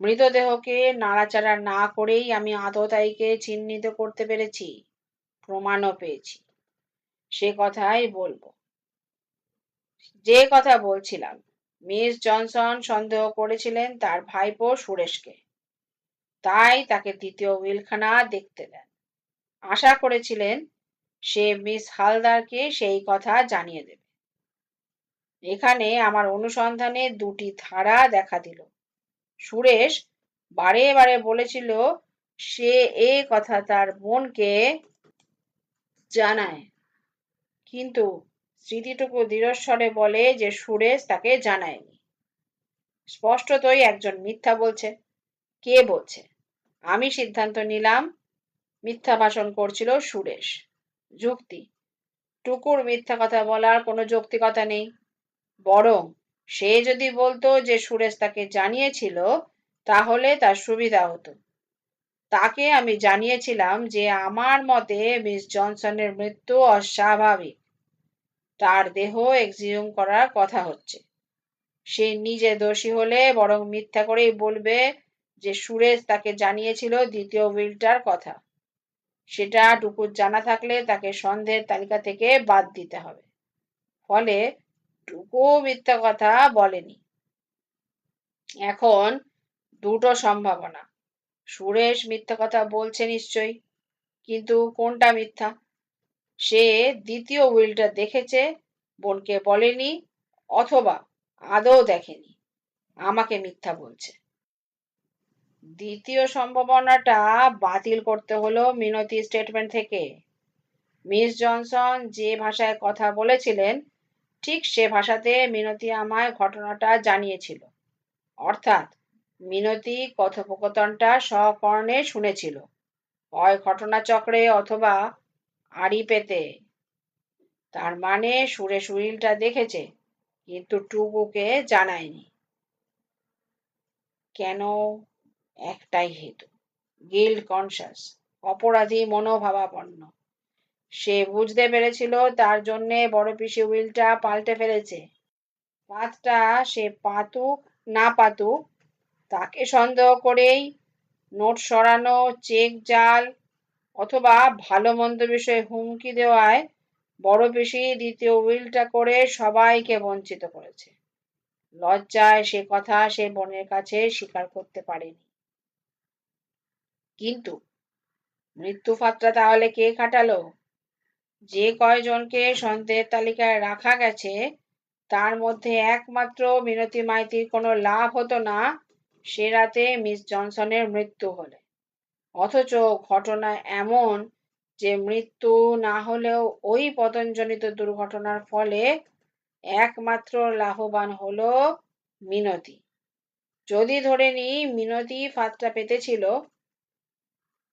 [SPEAKER 2] মৃতদেহকে নাড়াচাড়া না করেই আমি আততায়ীকে চিহ্নিত করতে পেরেছি, প্রমাণও পেয়েছি। সে কথাই বলবো। যে কথা বলছিলাম, মিস জনসন সন্দেহ করেছিলেন তার ভাইপো সুরেশকে, তাই তাকে দ্বিতীয় উইলখানা দেখতে দেন। আশা করেছিলেন সে মিস হালদারকে সেই কথা জানিয়ে দেবে। এখানে আমার অনুসন্ধানে দুটি ধারা দেখা দিল। সুরেশ বারে বারে বলেছিল সে এ কথা তার বোনকে জানায়, কিন্তু স্মৃতিটুকু দৃঢ়স্বরে বলে যে সুরেশ তাকে জানায়নি। স্পষ্টতই একজন মিথ্যা বলছে। কে বলছে? আমি সিদ্ধান্ত নিলাম মিথ্যা ভাষণ করছিল সুরেশ। যুক্তি: টুকুর মিথ্যা কথা বলার কোনো যৌক্তিকতা নেই। বরং সে যদি বলতো যে সুরেশ তাকে জানিয়েছিল তাহলে তার সুবিধা হতো। তাকে আমি জানিয়েছিলাম যে আমার মতে মিস জনসনের মৃত্যু অস্বাভাবিক, তার দেহ এক্সিউম করার কথা হচ্ছে। সে নিজে দোষী হলে বরং মিথ্যা করেই বলবে যে সুরেশ তাকে জানিয়েছিল দ্বিতীয় উইলটার কথা। সেটা টুকুর জানা থাকলে তাকে সন্দেহের তালিকা থেকে বাদ দিতে হবে। ফলে টুকু মিথ্যা কথা বলেনি। এখন দুটো সম্ভাবনা। সুরেশ মিথ্যা কথা বলছে নিশ্চয়ই, কিন্তু কোনটা মিথ্যা? সে দ্বিতীয় উইলটা দেখেছে, বোনকে বলেনি, অথবা আদৌ দেখেনি, আমাকে মিথ্যা বলছে। দ্বিতীয় সম্ভাবনাটা বাতিল করতে হলো মিনতি স্টেটমেন্ট থেকে। মিস জনসন যে ভাষায় কথা বলেছিলেন ঠিক সে ভাষাতে মিনতি আমায় ঘটনাটা জানিয়েছিল। অর্থাৎ মিনতি কথোপকথনটা সকর্ণে শুনেছিল, হয় ঘটনাচক্রে অথবা আড়ি পেতে। তার মানে সুরেশ উইলটা দেখেছে, কিন্তু টুকুকে জানায়নি। কেন? একটাই হেতু, গিল্ড কনসাস, অপরাধী মনোভাবাপন্ন। সে বুঝতে পেরেছিল তার জন্যে বড় পিসি উইলটা পাল্টে ফেলেছে। পাতটা সে পাতুক না পাতুক, তাকে সন্দেহ করেই নোট সরানো, চেক জাল অথবা ভালো মন্দ বিষয়ে হুমকি দেওয়ায় বড় পিসি দ্বিতীয় উইলটা করে সবাইকে বঞ্চিত করেছে। লজ্জায় সে কথা সে বোনের কাছে স্বীকার করতে পারেনি। কিন্তু মৃত্যু ফাঁদটা তাহলে কে খাটালো? যে কয়জনকে সন্দেহের তালিকায় রাখা গেছে তার মধ্যে একমাত্র মিনতি মাইতির কোনো লাভ হতো না সে রাতে মিস জনসনের মৃত্যু হলে। অথচ ঘটনা এমন যে মৃত্যু না হলেও ওই পতনজনিত দুর্ঘটনার ফলে একমাত্র লাভবান হলো মিনতি। যদি ধরে নিই মিনতি ফাঁদটা পেতেছিল,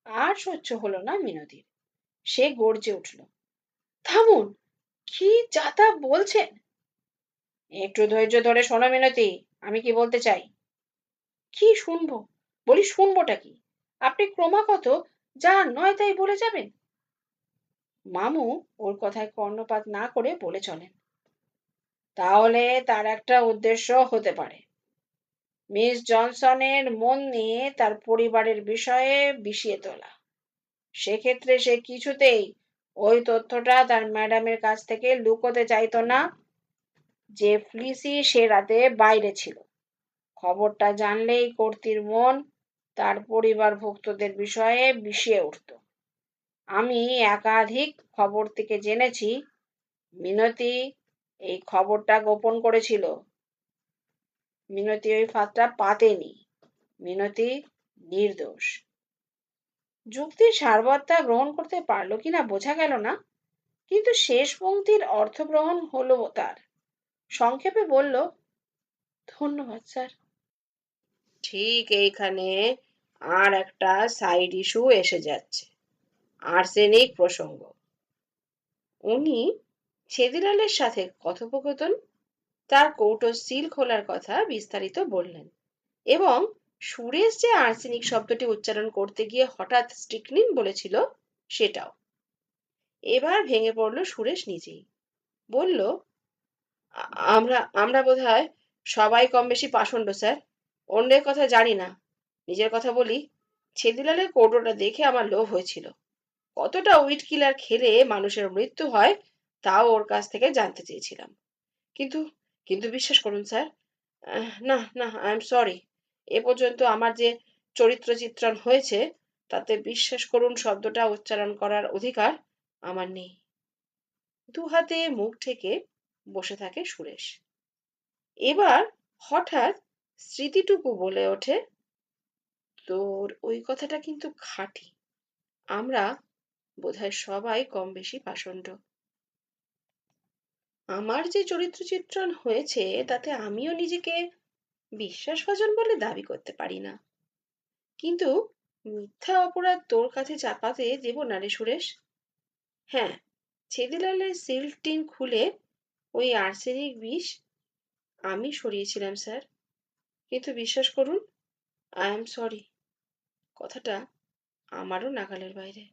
[SPEAKER 2] আর সহ্য হলো না মিনতির। সে গর্জে উঠল, থামুন, কি যাতা বলছেন! একটু ধৈর্য ধরে শোনো মিনতি, আমি কি বলতে চাই। কি শুনবো? বলি শুনবোটা কি? আপনি ক্রমাগত যা নয় তাই বলে যাবেন। মামু ওর কথায় কর্ণপাত না করে বলে চলেন, তাহলে তার একটা উদ্দেশ্য হতে পারে। মিস জনসনের মন নিয়ে তার পরিবারের বিষয়ে বিষিয়ে তোলা। সেক্ষেত্রে সে কিছুতেই ওই তথ্যটা তার ম্যাডামের কাছ থেকে লুকোতে চাইতো না যে ফ্লিসি সে রাতে বাইরে ছিল। খবরটা জানলেই কর্ত্রীর মন তার পরিবারভুক্তদের বিষয়ে বিষিয়ে উঠত। আমি একাধিক খবর থেকে জেনেছি মিনতি এই খবরটা গোপন করেছিল। মিনতি ওই ফাঁদটা পাতেনি। মিনতি নির্দোষ। যুক্তির সারবত্তা গ্রহণ করতে পারলো কিনা বোঝা গেল না, কিন্তু শেষ পংক্তির অর্থ গ্রহণ হলো তার। সংক্ষেপে বলল, ধন্যবাদ স্যার।
[SPEAKER 1] ঠিক এইখানে আর একটা সাইড ইস্যু এসে যাচ্ছে, আর্সেনিক প্রসঙ্গ। উনি ছেদিলালের সাথে কথোপকথন তার কৌটোর সিল খোলার কথা বিস্তারিত বললেন এবং সুরেশ যে আর্সেনিক শব্দটি উচ্চারণ করতে গিয়ে হঠাৎ স্ট্রিকনিন বলেছিল সেটাও। এবার ভেঙে পড়ল সুরেশ নিজেই। বলল, আমরা আমরা বোধহয় সবাই কম বেশি পাষণ্ড স্যার। অন্যের কথা জানি না, নিজের কথা বলি। ছেদিলালের কৌটোটা দেখে আমার লোভ হয়েছিল। কতটা উইড কিলার খেলে মানুষের মৃত্যু হয় তাও ওর কাছ থেকে জানতে চেয়েছিলাম। কিন্তু কিন্তু বিশ্বাস করুন স্যার, না না, আই এম সরি। এ পর্যন্ত আমার যে চরিত্র চিত্রণ হয়েছে তাতে বিশ্বাস করুন শব্দটা উচ্চারণ করার অধিকার আমার নেই। দু হাতে মুখ ঢেকে বসে থাকে সুরেশ। এবার হঠাৎ স্মৃতিটুকু বলে ওঠে, তোর ওই কথাটা কিন্তু খাঁটি। আমরা বোধহয় সবাই কম বেশি পাষণ্ড। আমার যে চরিত্র চিত্রণ হয়েছে তাতে আমিও নিজেকে বিশ্বাসভাজন বলে দাবি করতে পারি না। কিন্তু মিথ্যা অপরাধ তোর কাছে চাপাতে দেব না রে সুরেশ। হ্যাঁ, ছেদিলালের সিল টিন খুলে ওই আর্সেনিক বিষ আমি সরিয়েছিলাম স্যার। কিন্তু বিশ্বাস করুন, আই এম সরি কথাটা আমারও নাগালের বাইরে।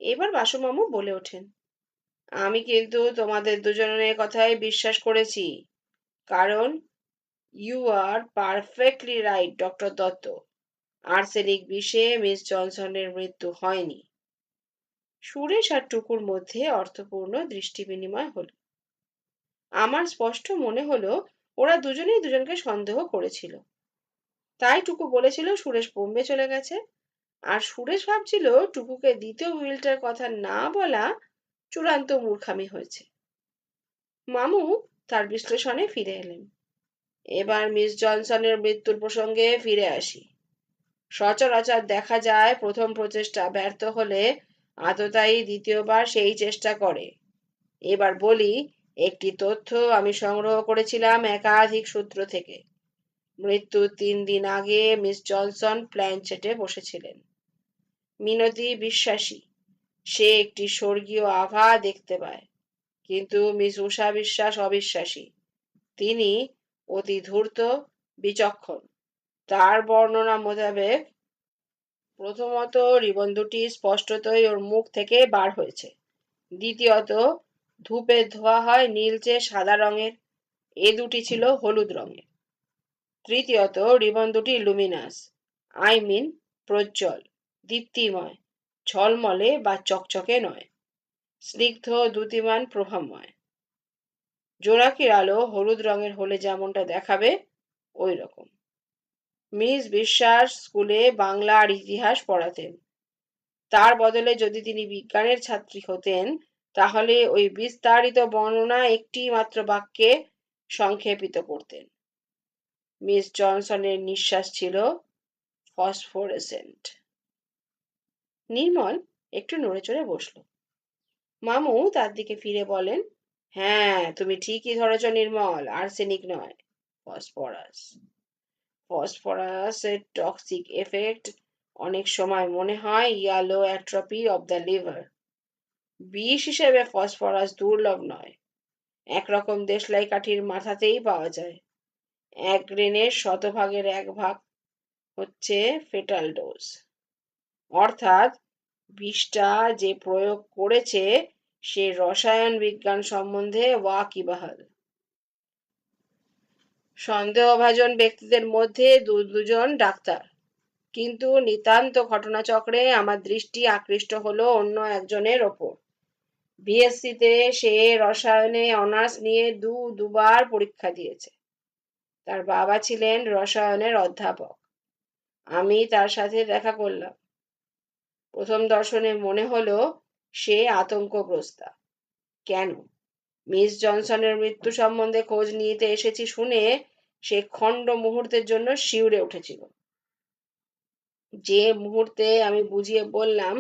[SPEAKER 1] এবার বাসুমামু বলে ওঠেন, আমি কিন্তু তোমাদের দুজনের কথাই বিশ্বাস করেছি। কারণ you are perfectly right doctor Dutta. Arsenic বিষে মিস জনসনের মৃত্যু হয়নি। সুরেশ আর টুকুর মধ্যে অর্থপূর্ণ দৃষ্টি বিনিময় হলো। আমার স্পষ্ট মনে হলো ওরা দুজনেই দুজনকে সন্দেহ করেছিল। তাই টুকু বলেছিল সুরেশ বোম্বে চলে গেছে, আর সুরেশ ভাবছিল টুকুকে দ্বিতীয় উইলটার কথা না বলা চূড়ান্ত মূর্খামি হয়েছে। মামু তার বিশ্লেষণে ফিরে এলেন। এবার মিস জনসনের মৃত্যুর প্রসঙ্গে ফিরে আসি। সচরাচর দেখা যায় প্রথম প্রচেষ্টা ব্যর্থ হলে আততায়ী দ্বিতীয়বার সেই চেষ্টা করে। এবার বলি, একটি তথ্য আমি সংগ্রহ করেছিলাম একাধিক সূত্র থেকে। মৃত্যুর 3 দিন আগে মিস জনসন প্ল্যানচেটে বসেছিলেন। মিনতি বিশ্বাসী, সে একটি স্বর্গীয় আভা দেখতে পায়। কিন্তু মিস উষা বিশ্বাস অবিশ্বাসী। তিনি অতি ধূর্ত, বিচক্ষণ। তার বর্ণনা মোতাবেক প্রথমত রিবন দুটি স্পষ্টতই ওর মুখ থেকে বার হয়েছে। দ্বিতীয়ত ধূপের ধোঁয়া হয় নীলচে সাদা রঙের, এ দুটি ছিল হলুদ রঙের। তৃতীয়ত রিবন দুটি লুমিনাস, আই মিন প্রজ্জ্বল, দীপ্তিময়, ঝলমলে বা চকচকে নয়, স্নিগ্ধ দ্যুতিমান প্রভাময়। জোনাকির আলো হলুদ রঙের হলে যেমনটা দেখাবে ওই রকম। মিস বিশ্বাস স্কুলে বাংলা আর ইতিহাস পড়াতেন। তার বদলে যদি তিনি বিজ্ঞানের ছাত্রী হতেন তাহলে ওই বিস্তারিত বর্ণনা একটি মাত্র বাক্যে সংক্ষেপিত করতেন। মিস জনসনের নিঃশ্বাস ছিল ফসফোরেসেন্ট। নির্মল একটু নড়েচড়ে বসল। মামু তার দিকে ফিরে বলেন, হ্যাঁ তুমি ঠিকই ধরেছ নির্মল, আর্সেনিক নয়, ফসফরাস। ফসফরাসের টক্সিক এফেক্ট অনেক সময় মনে হয় ইয়েলো অ্যাট্রপি অব দ্য লিভার। বিষ হিসেবে ফসফরাস দুর্লভ নয়, একরকম দেশলাই কাঠির মাথাতেই পাওয়া যায়। 1 গ্রেনের 100 ভাগের 1 ভাগ হচ্ছে ফেটাল ডোজ। অর্থাৎ বিষটা যে প্রয়োগ করেছে সে রসায়ন বিজ্ঞান সম্বন্ধে ওয়াকিবহাল। সন্দেহভাজন ব্যক্তিদের মধ্যে দুজন ডাক্তার, কিন্তু নিতান্ত ঘটনাচক্রে আমার দৃষ্টি আকৃষ্ট হলো অন্য একজনের ওপর। বিএসসিতে সে রসায়নে অনার্স নিয়ে দুবার পরীক্ষা দিয়েছে। তার বাবা ছিলেন রসায়নের অধ্যাপক। আমি তার সাথে দেখা করলাম। প্রথম দর্শনে মনে হলো সে আতঙ্কগ্রস্তা। কেন? মিস জনসনের মৃত্যু সম্বন্ধে খোঁজ নিতে এসেছি শুনে সে খণ্ড মুহূর্তের জন্য শিউরে উঠেছিল। যে মুহূর্তে আমি বুঝিয়ে বললাম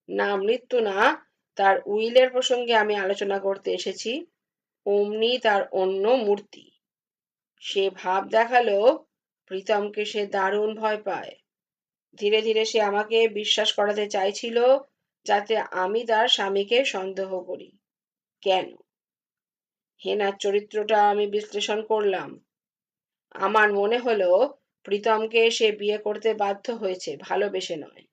[SPEAKER 1] না মৃত্যু না, তার উইলের প্রসঙ্গে আমি আলোচনা করতে এসেছি, অমনি তার অন্য মূর্তি। সে ভাব দেখালো প্রীতমকে সে দারুণ ভয় পায়। ধীরে ধীরে সে আমাকে বিশ্বাস করাতে চাইছিল যাতে আমি তার স্বামীকে সন্দেহ করি। কেন?
[SPEAKER 2] হেনার চরিত্রটা আমি বিশ্লেষণ করলাম। আমার মনে হলো প্রীতমকে সে বিয়ে করতে বাধ্য হয়েছে, ভালোবেসে নয়।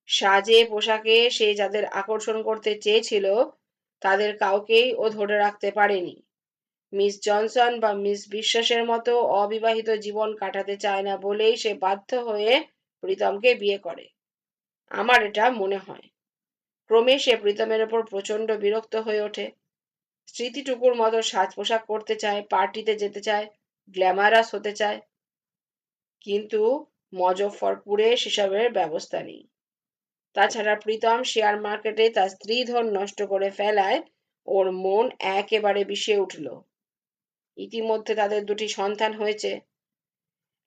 [SPEAKER 2] সাজে পোশাকে সে যাদের আকর্ষণ করতে চেয়েছিল তাদের কাউকেই ও ধরে রাখতে পারেনি। মিস জনসন বা মিস বিশ্বাসের মতো অবিবাহিত জীবন কাটাতে চায় না বলেই সে বাধ্য হয়ে প্রীতমকে বিয়ে করে, আমার এটা মনে হয়। ক্রমে সে প্রীতমের ওপর প্রচন্ড বিরক্ত হয়ে ওঠে। স্মৃতিটুকুর মতো সাজ পোশাক করতে চায়, পার্টিতে যেতে চায়, গ্ল্যামারাস হতে চায়, কিন্তু মজফরপুরে সেসবের ব্যবস্থা নেই। তাছাড়া প্রীতম শেয়ার মার্কেটে তার স্ত্রী ধন নষ্ট করে ফেলায় ওর মন একেবারে বিষে উঠল। ইতিমধ্যে তাদের দুটি সন্তান হয়েছে।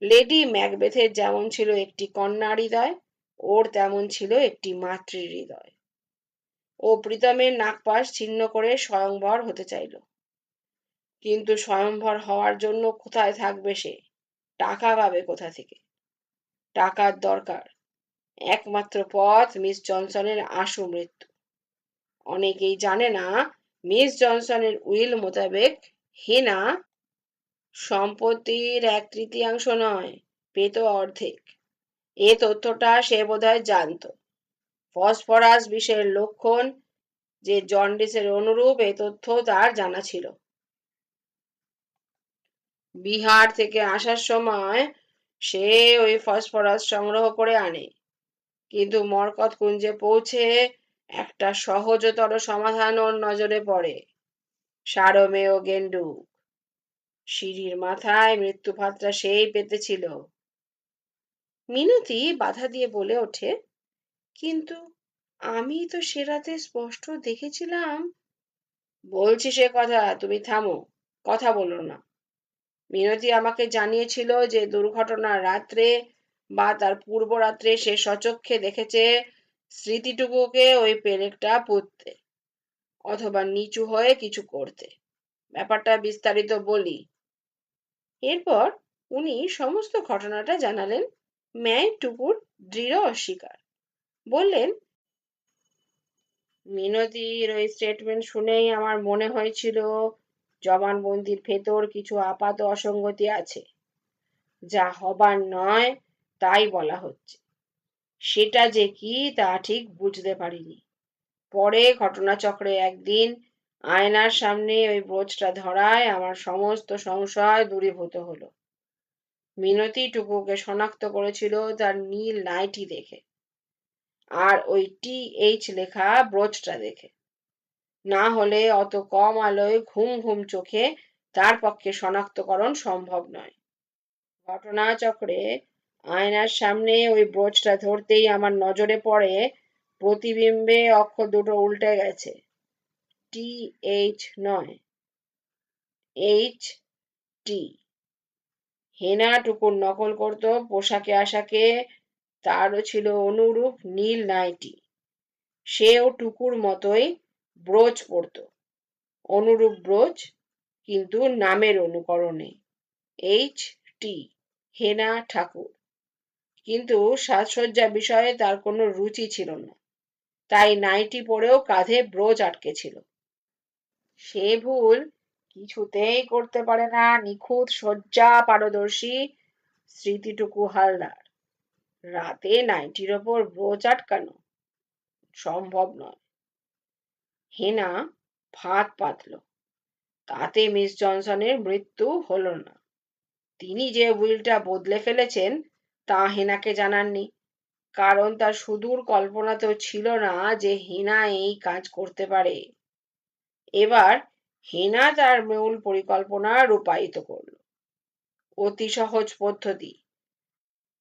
[SPEAKER 2] লেডি ম্যাকবেথের যেমন ছিল একটি কন্যা হৃদয়, ওর তেমন ছিল একটি মাতৃ হৃদয়। ও প্রীতমের নাগপাশ ছিন্ন করে স্বয়ংবর হতে চাইল, কিন্তু স্বয়ংবর হওয়ার জন্য কোথায় থাকবে সে? টাকা পাবে কোথা থেকে? টাকার দরকার। একমাত্র পথ মিস জনসনের আশু মৃত্যু। অনেকেই জানে না মিস জনসনের উইল মোতাবেক হেনা সম্পত্তির 1/3 নয়, পেত অর্ধেক। এ তথ্যটা সে বোধহয় জানতো। ফসফরাস বিষের লক্ষণ যে জন্ডিসের অনুরূপ এ তথ্য তার জানা ছিল। বিহার থেকে আসার সময় সে ওই ফসফরাস সংগ্রহ করে আনে, কিন্তু মরকত কুঞ্জে পৌঁছে একটা সহজতর সমাধান ওর নজরে পড়ে। সারমেয় গেন্ডুক। সিঁড়ির মাথায় মৃত্যু ভাতটা সেই পেতেছিল। মিনতি বাধা দিয়ে বলে ওঠে, কিন্তু আমি তো সে রাতে স্পষ্ট দেখেছিলাম। বলছি সে কথা, তুমি থামো, কথা বলো না। মিনতি আমাকে জানিয়েছিল যে দুর্ঘটনার রাত্রে বা তার পূর্ব রাত্রে সে স্বচক্ষে দেখেছে স্মৃতিটুকুকে ওই পেরেকটা পুঁততে অথবা নিচু হয়ে কিছু করতে। ব্যাপারটা বিস্তারিত বলি। এরপর উনি সমস্ত ঘটনাটা জানালেন। টুকুর দৃঢ় অস্বীকার। বললেন, মিনতির ওই স্টেটমেন্ট শুনেই আমার মনে হয়েছিল জবানবন্দির ভেতর কিছু আপাত অসঙ্গতি আছে। যা হবার নয় তাই বলা হচ্ছে, সেটা যে কি তা ঠিক বুঝতে পারিনি। পরে ঘটনাচক্রে একদিন আয়নার সামনে ওই ব্রোচটা ধরায় আমার সমস্ত সংশয় দূরীভূত হলো। মিনতি টুকুকে শনাক্ত করেছিল তার নীল নাইটি দেখে আর ওই TH লেখা ব্রোচটা দেখে। না হলে অত কম আলোয় ঘুম ঘুম চোখে তার পক্ষে শনাক্তকরণ সম্ভব নয়। ঘটনাচক্রে আয়নার সামনে ওই ব্রোচটা ধরতেই আমার নজরে পড়ে প্রতিবিম্বে অক্ষর দুটো উল্টে গেছে। TH নয়, HT। হেনা টুকুর নকল করত পোশাকে আশাকে, তারও ছিল অনুরূপ নীল নাইটি। সেও টুকুর মতোই ব্রোচ পরত, অনুরূপ ব্রোচ, কিন্তু নামের অনুকরণে, HT, হেনা ঠাকুর। কিন্তু সাজসজ্জা বিষয়ে তার কোনো রুচি ছিল না, তাই নাইটি পরেও কাঁধে ব্রোচ আটকে ছিল। সে ভুল কিছুতেই করতে পারে না নিখুঁত সজ্জা পারদর্শী স্মৃতিটুকু হালদার। রাতে নাইটির ওপর ব্রোচ আটকানো সম্ভব নয়। হেনা ভাত পাতল, তাতে মিস জনসনের মৃত্যু হলো না। তিনি যে উইলটা বদলে ফেলেছেন তা হেনাকে জানাননি, কারণ তার সুদূর কল্পনাতেও ছিল না যে হেনা এই কাজ করতে পারে। এবার হেনা তার মূল পরিকল্পনা রূপায়িত করল। অতি সহজ পদ্ধতি।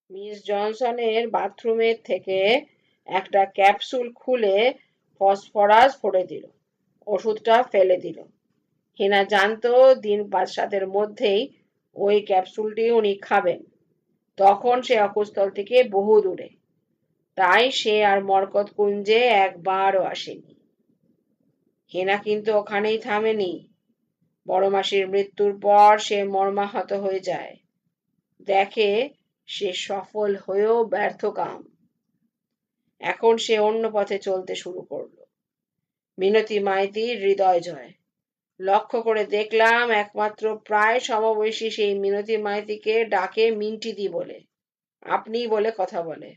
[SPEAKER 2] মিস জনসনের বাথরুমের থেকে একটা ক্যাপসুল খুলে ফসফরাস ভরে দিল, ওষুধটা ফেলে দিল। হেনা জানতো দিন 5-7 মধ্যেই ওই ক্যাপসুলটি উনি খাবেন, তখন সে অকুস্থল থেকে বহু দূরে। তাই সে আর মরকত কুঞ্জে একবারও আসেনি। হেনা কিন্তু ওখানেই থামেনি। বড় মাসির মৃত্যুর পর সে মর্মাহত হয়ে যায়, দেখে সে সফল হয়েও ব্যর্থ কাম। এখন সে অন্য পথে চলতে শুরু করলো। মিনতি মাইতির হৃদয় জয়, লক্ষ্য করে দেখলাম একমাত্র প্রায় সমবয়সী সেই মিনতি মাইতিকে ডাকে মিন্টিদি বলে, আপনি বলে কথা বলে,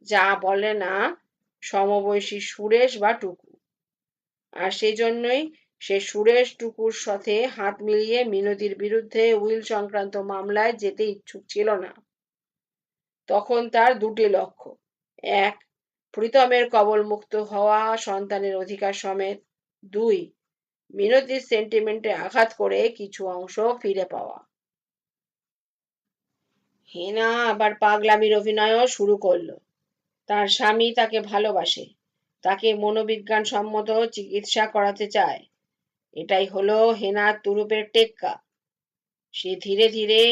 [SPEAKER 2] যা বলে না সমবয়সী সুরেশ বা টুকু। আর সেই জন্যই সে সুরেশ টুকুর সাথে হাত মিলিয়ে মিনতির বিরুদ্ধে উইল সংক্রান্ত মামলায় যেতে ইচ্ছুক ছিল না। তখন তার দুটি লক্ষ্য, এক, প্রীতমের কবলমুক্ত হওয়া সন্তানের অধিকার সমেত, দুই, মিনতির সেন্টিমেন্টে আঘাত করে কিছু অংশ ফিরে পাওয়া। হেনা আবার পাগলামির অভিনয়ও শুরু করলো। তার স্বামী তাকে ভালোবাসে, তাকে মনোবিজ্ঞান সম্মত চিকিৎসা করাতে চায়। এটাই হলো হেনার তুরুপের টেক্কা। সে ধীরে ধীরে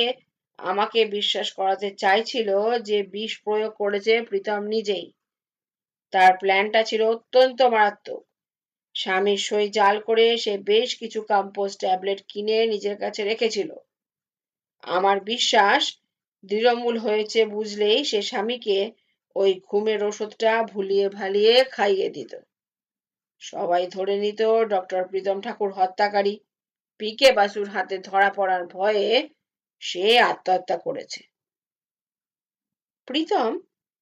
[SPEAKER 2] আমাকে বিশ্বাস করাতে চাইছিল যে বিষ প্রয়োগ করেছে প্রীতম নিজেই। তার প্ল্যানটা ছিল অত্যন্ত মারাত্মক। স্বামীর সই জাল করে সে বেশ কিছু কম্পোস্ট ট্যাবলেট কিনে নিজের কাছে রেখেছিল। আমার বিশ্বাস দৃঢ়মূল হয়েছে বুঝলেই সে স্বামীকে ওই ঘুমের ওষুধটা ভুলিয়ে ভালিয়ে খাইয়ে দিত। সবাই ধরে নিত ডক্টর প্রীতম ঠাকুর হত্যাকারী। পিকে বাসুর হাতে ধরা পড়ার ভয়ে সে আত্মহত্যা করেছে। প্রীতম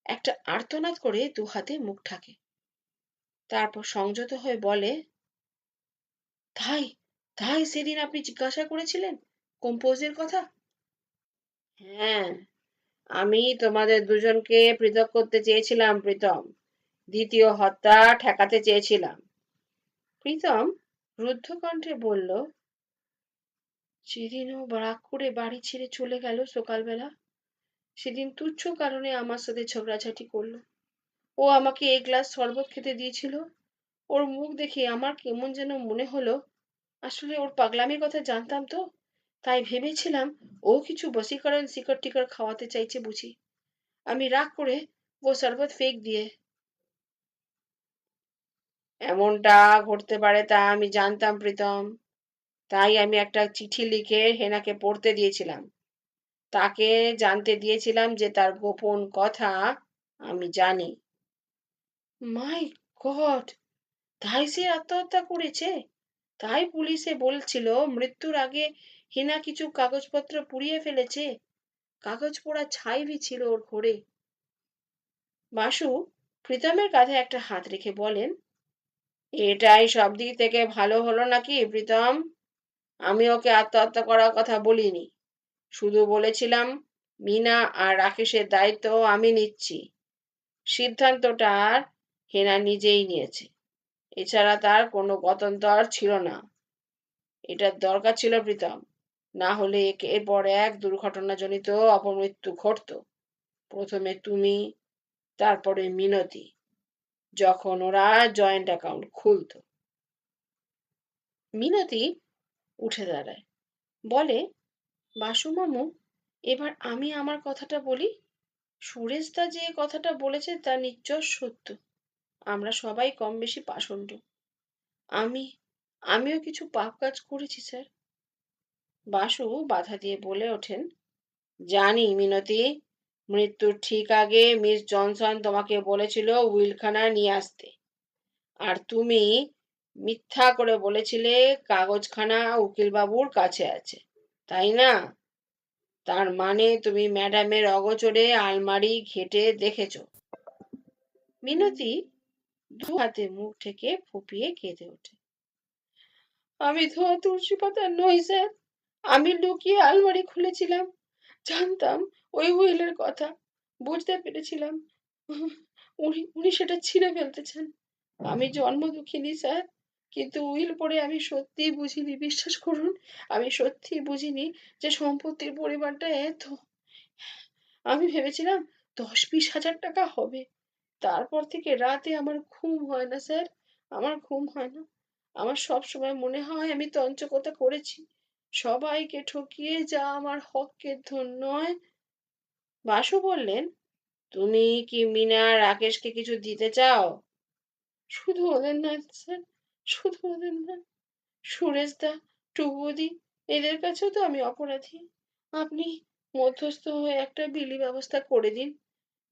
[SPEAKER 2] একটা আর্তনাদ করে দু হাতে মুখ ঢাকে, তারপর সংযত হয়ে বলে, তাই তাই সেদিন আপনি জিজ্ঞাসা করেছিলেন কম্পোজের কথা? হ্যাঁ, আমি তোমাদের দুজনকে পৃথক করতে চেয়েছিলাম প্রীতম, দ্বিতীয় হত্যা ঠেকাতে চেয়েছিলাম। প্রীতম রুদ্ধ কণ্ঠে বলল, যেদিন ও রাগ করে বাড়ি ছেড়ে চলে গেল সকালবেলা, সেদিন তুচ্ছ কারণে আমার সাথে ঝগড়াঝাটি করলো। ও আমাকে এক গ্লাস শরবত খেতে দিয়েছিল। ওর মুখ দেখে আমার কেমন যেন মনে হলো আসলে ওর পাগলামির কথা জানতাম তো, তাই ভেবেছিলাম ও কিছু বশীকরণ শিকড় টিকর খাওয়াতে চাইছে বুঝি। আমি রাগ করে ও শরবত ফেক দিয়ে। এমনটা ঘটতে পারে তা আমি জানতাম প্রীতম, তাই আমি একটা চিঠি লিখে হেনাকে পড়তে দিয়েছিলাম। তাকে জানতে দিয়েছিলাম যে তার গোপন কথা আমি জানি। মাই গড, তাই সে আত্মহত্যা করেছে? তাই পুলিশে বলছিল মৃত্যুর আগে হেনা কিছু কাগজপত্র পুড়িয়ে ফেলেছে। কাগজ পোড়া ছাইভি ছিল ওর ঘরে। বাসু প্রীতমের কাঁধে একটা হাত রেখে বলেন, এটাই সব দিক থেকে ভালো হলো নাকি প্রীতম? আমি ওকে আত্মহত্যা করার কথা বলিনি, শুধু বলেছিলাম মিনা আর রাকেশের দায়িত্ব আমি নিচ্ছি। সিদ্ধান্তটা হেনা নিজেই নিয়েছে, এছাড়া তার কোনো গত্যন্তর ছিল না। এটার দরকার ছিল প্রীতম, না হলে একের পর এক দুর্ঘটনাজনিত অপমৃত্যু ঘটত। প্রথমে তুমি, তারপরে মিনতি, যখন ওরা জয়েন্ট অ্যাকাউন্ট খুলতো। মিনতি উঠে দাঁড়ায়, বলে, বাসু মামু, এবার আমি আমার কথাটা বলি। সুরেশদা যে কথাটা বলেছে তা নিশ্চয় সত্য। আমরা সবাই কম বেশি পাষণ্ড। আমি আমিও কিছু পাপ কাজ করেছি স্যার। বাসু বাধা দিয়ে বলে ওঠেন, জানি মিনতি, মৃত্যুর ঠিক আগে মিস জনসন তোমাকে বলেছিল উইলখানা নিয়ে আসতে, আর তুমি মিথ্যা করে বলেছিলে কাগজখানা উকিলবাবুর কাছে আছে, তাই না? তার মানে তুমি ম্যাডামের অগোচরে আলমারি ঘেটে দেখেছ। মিনতি দু হাতে মুখ ঢেকে ফুপিয়ে কেঁদে ওঠে, আমি ধোয়া তুলসী পাতা নই স্যার। আমি লুকিয়ে আলমারি খুলেছিলাম, জানতাম ওই উইলের কথা, বুঝতে পেরেছিলাম উনি উনি সেটা ছিঁড়ে ফেলতে চান। আমি জন্ম দুঃখিনী স্যার, কিন্তু উইল পড়ে আমি সত্যিই বুঝিনি, বিশ্বাস করুন, আমি সত্যিই বুঝিনি যে সম্পত্তির পরিমাণটা এত। আমি ভেবেছিলাম 10-20 হাজার টাকা হবে। তারপর থেকে রাতে আমার ঘুম হয় না স্যার, আমার ঘুম হয় না। আমার সব সময় মনে হয় আমি তঞ্চকতা করেছি, সবাইকে ঠকিয়ে যা আমার হকের ধন নয়। বাসু বললেন, তুমি কি মিনা রাকেশকে কিছু দিতে চাও? শুধু ওদের না স্যার, শুধু ওদের না, সুরেশদা, টুকুদি, এদের কাছেও তো আমি অপরাধী। আপনি মধ্যস্থ হয়ে একটা বিলি ব্যবস্থা করে দিন।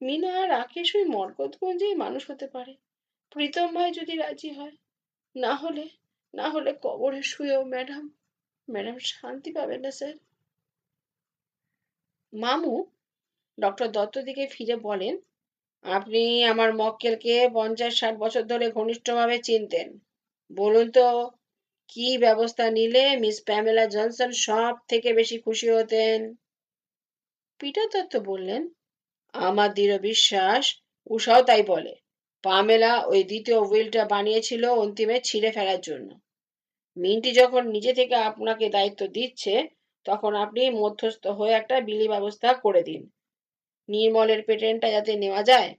[SPEAKER 2] মিনা আর রাকেশ ওই মরকতগঞ্জেই মানুষ হতে পারে, প্রীতম ভাই যদি রাজি হয়। না হলে
[SPEAKER 1] না হলে কবরে শুয়েও ম্যাডাম শান্তি পাবেন না স্যার। মামু ডক্টর দত্তর দিকে ফিরে বলেন, আপনি আমার মক্কেলকে 50-60 বছর ধরে ঘনিষ্ঠভাবে চিনতেন। বলুন তো, কি ব্যবস্থা নিলে মিস প্যামেলা জনসন সব থেকে বেশি খুশি হতেন? পিটার দত্ত বললেন, আমার দৃঢ় বিশ্বাস উষাও তাই বলে। পামেলা ওই দ্বিতীয় উইলটা বানিয়েছিল অন্তিমে ছিঁড়ে ফেলার জন্য। মিন্টি যখন নিজে থেকে আপনাকে দায়িত্ব দিচ্ছে, তখন আপনি মধ্যস্থ হয়ে একটা বিলি ব্যবস্থা করে দিন। নির্মলের পেটেন্টটা যাতে নেওয়া যায়,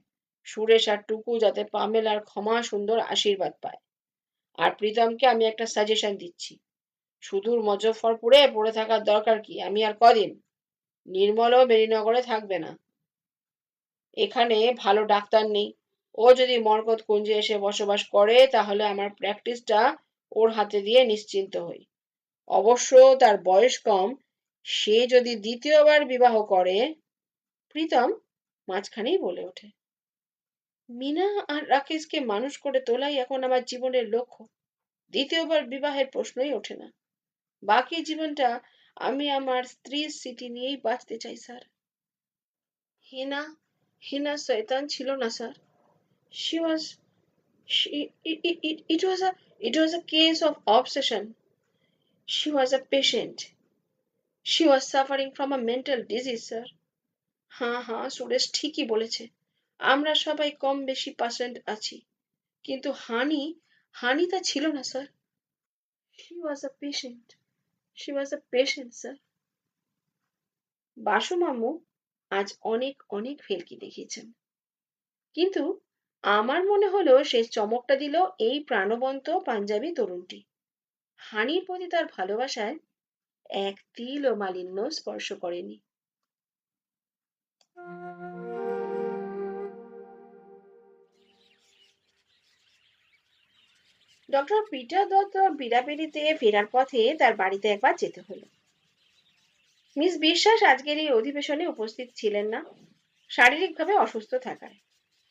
[SPEAKER 1] সুরেশ আর টুকু যাতে পামেলার ক্ষমা সুন্দর আশীর্বাদ পায়। আর প্রীতমকে আমি একটা সাজেশন দিচ্ছি, সুদূর মজফরপুরে পড়ে থাকার দরকার কি? আমি আর কদিন? নির্মলও বেরিনগরে থাকবে না, এখানে ভালো ডাক্তার নেই। ও যদি মরকত কুঞ্জে এসে বসবাস করে, তাহলে আমার প্র্যাকটিসটা ওর হাতে দিয়ে নিশ্চিন্ত হই। অবশ্য তার বয়স কম, সে যদি দ্বিতীয়বার বিবাহ করে। প্রীতম মাঝখানেই বলে ওঠে, মিনা আর রাকেশকে মানুষ করে তোলাই এখন আমার জীবনের লক্ষ্য। দ্বিতীয়বার বিবাহের প্রশ্নই ওঠে না। বাকি জীবনটা আমি আমার স্ত্রীর স্মৃতি নিয়েই বাঁচতে চাই স্যার। হিনা হিনা শয়তান ছিল না sir. She was she it was a case of obsession. She was a patient. She was suffering from a mental disease, sir. হ্যাঁ হ্যাঁ, সুরেশ ঠিকই বলেছে। আমরা সবাই কম বেশি পেশেন্ট আছি, কিন্তু হানি তা ছিল না sir. She was a patient. She was a patient, sir. Basu মামু আজ অনেক অনেক ভেলকি দেখিয়েছেন, কিন্তু আমার মনে হলো শেষ চমকটা দিল এই প্রাণবন্ত পাঞ্জাবি তরুণটি। হানির প্রতি তার ভালোবাসায় এক তিলও মালিন্য স্পর্শ করেনি। ডক্টর পিটার দত্ত বিড়াবেড়িতে ফেরার পথে তার বাড়িতে একবার যেতে হলো। মিস বিশ্বাস আজকের এই অধিবেশনে উপস্থিত ছিলেন না, শারীরিকভাবে অসুস্থ থাকায়।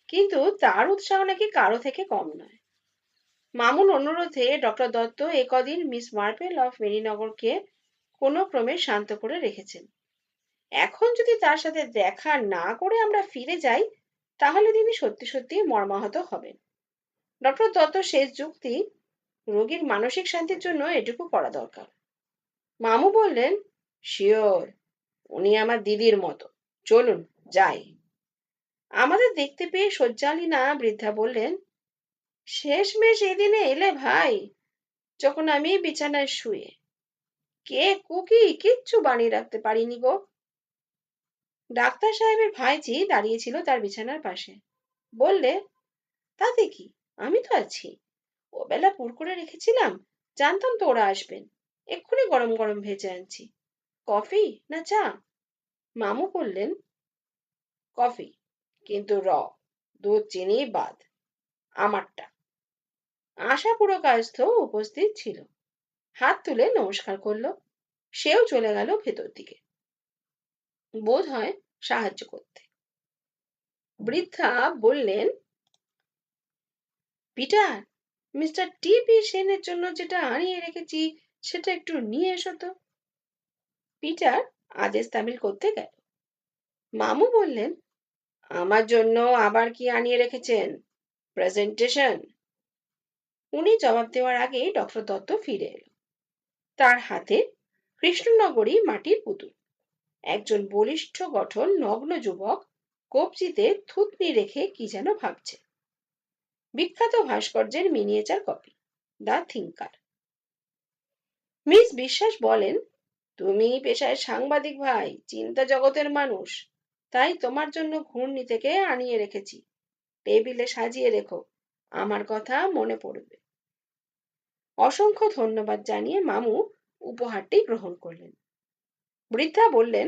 [SPEAKER 1] কিন্তু তার উৎসাহ নাকি কারো থেকে কম নয়। মামুন অনুরোধে ডক্টর দত্ত একদিন মিস মার্পেল অফ মেরিনগরকে কোনো ক্রমে শান্ত করে রেখেছেন। এখন যদি তার সাথে দেখা না করে আমরা ফিরে যাই, তাহলে তিনি সত্যি সত্যি মর্মাহত হবেন। ডক্টর দত্ত শেষ যুক্তি, রোগীর মানসিক শান্তির জন্য এটুকু করা দরকার। মামু বললেন, শিওর, উনি আমার দিদির মতো, চলুন যাই। আমাদের দেখতে পেয়ে সজ্জালিনা বৃদ্ধা বললেন, শেষমেশ এদিনে এলে ভাই, যখন আমি বিছানায় শুয়ে কেক কুকি কিচ্ছু বানিয়ে রাখতে পারিনি গো। ডাক্তার সাহেবের ভাইঝি দাঁড়িয়েছিল তার বিছানার পাশে, বললে, তাতে কি, আমি তো আছি। ও বেলা পুর করে রেখেছিলাম, জানতাম তো ওরা আসবেন, এক্ষুনি গরম গরম ভেজে আনছি। কফি না চা? মামু বললেন, কফি, কিন্তু দুধ চিনি বাদ, আমারটা। আশা পুরকায়স্থ উপস্থিত ছিল, হাত তুলে নমস্কার করলো। সেও চলে গেল ভেতর দিকে, বোধ হয় সাহায্য করতে। বৃদ্ধা বললেন, পিটার, মিস্টার টি.পি. সেনের জন্য যেটা আনিয়ে রেখেছি সেটা একটু নিয়ে এসো তো। পিটার আদেশ তামিল করতে গেল। মামু বললেন, আমার জন্য আবার কি আনিয়ে রেখেছেন? প্রেজেন্টেশন? উনি জবাব দেওয়ার আগেই ডক্টর দত্ত ফিরে এলো। তার হাতে কৃষ্ণনগরী মাটির পুতুল। একজন বলিষ্ঠ গঠন নগ্ন যুবক কবজিতে থুতনি রেখে কি যেন ভাবছে। বিখ্যাত ভাস্কর্যের miniature copy, the thinker. Miss বিশ্বাস বলেন, তুমি পেশায় সাংবাদিক ভাই, চিন্তা জগতের মানুষ, তাই তোমার জন্য ঘূর্ণি থেকে আনিয়ে রেখেছি। টেবিলে সাজিয়ে রেখো, আমার কথা মনে পড়বে। অসংখ্য ধন্যবাদ জানিয়ে মামু উপহারটি গ্রহণ করলেন। বৃদ্ধা বললেন,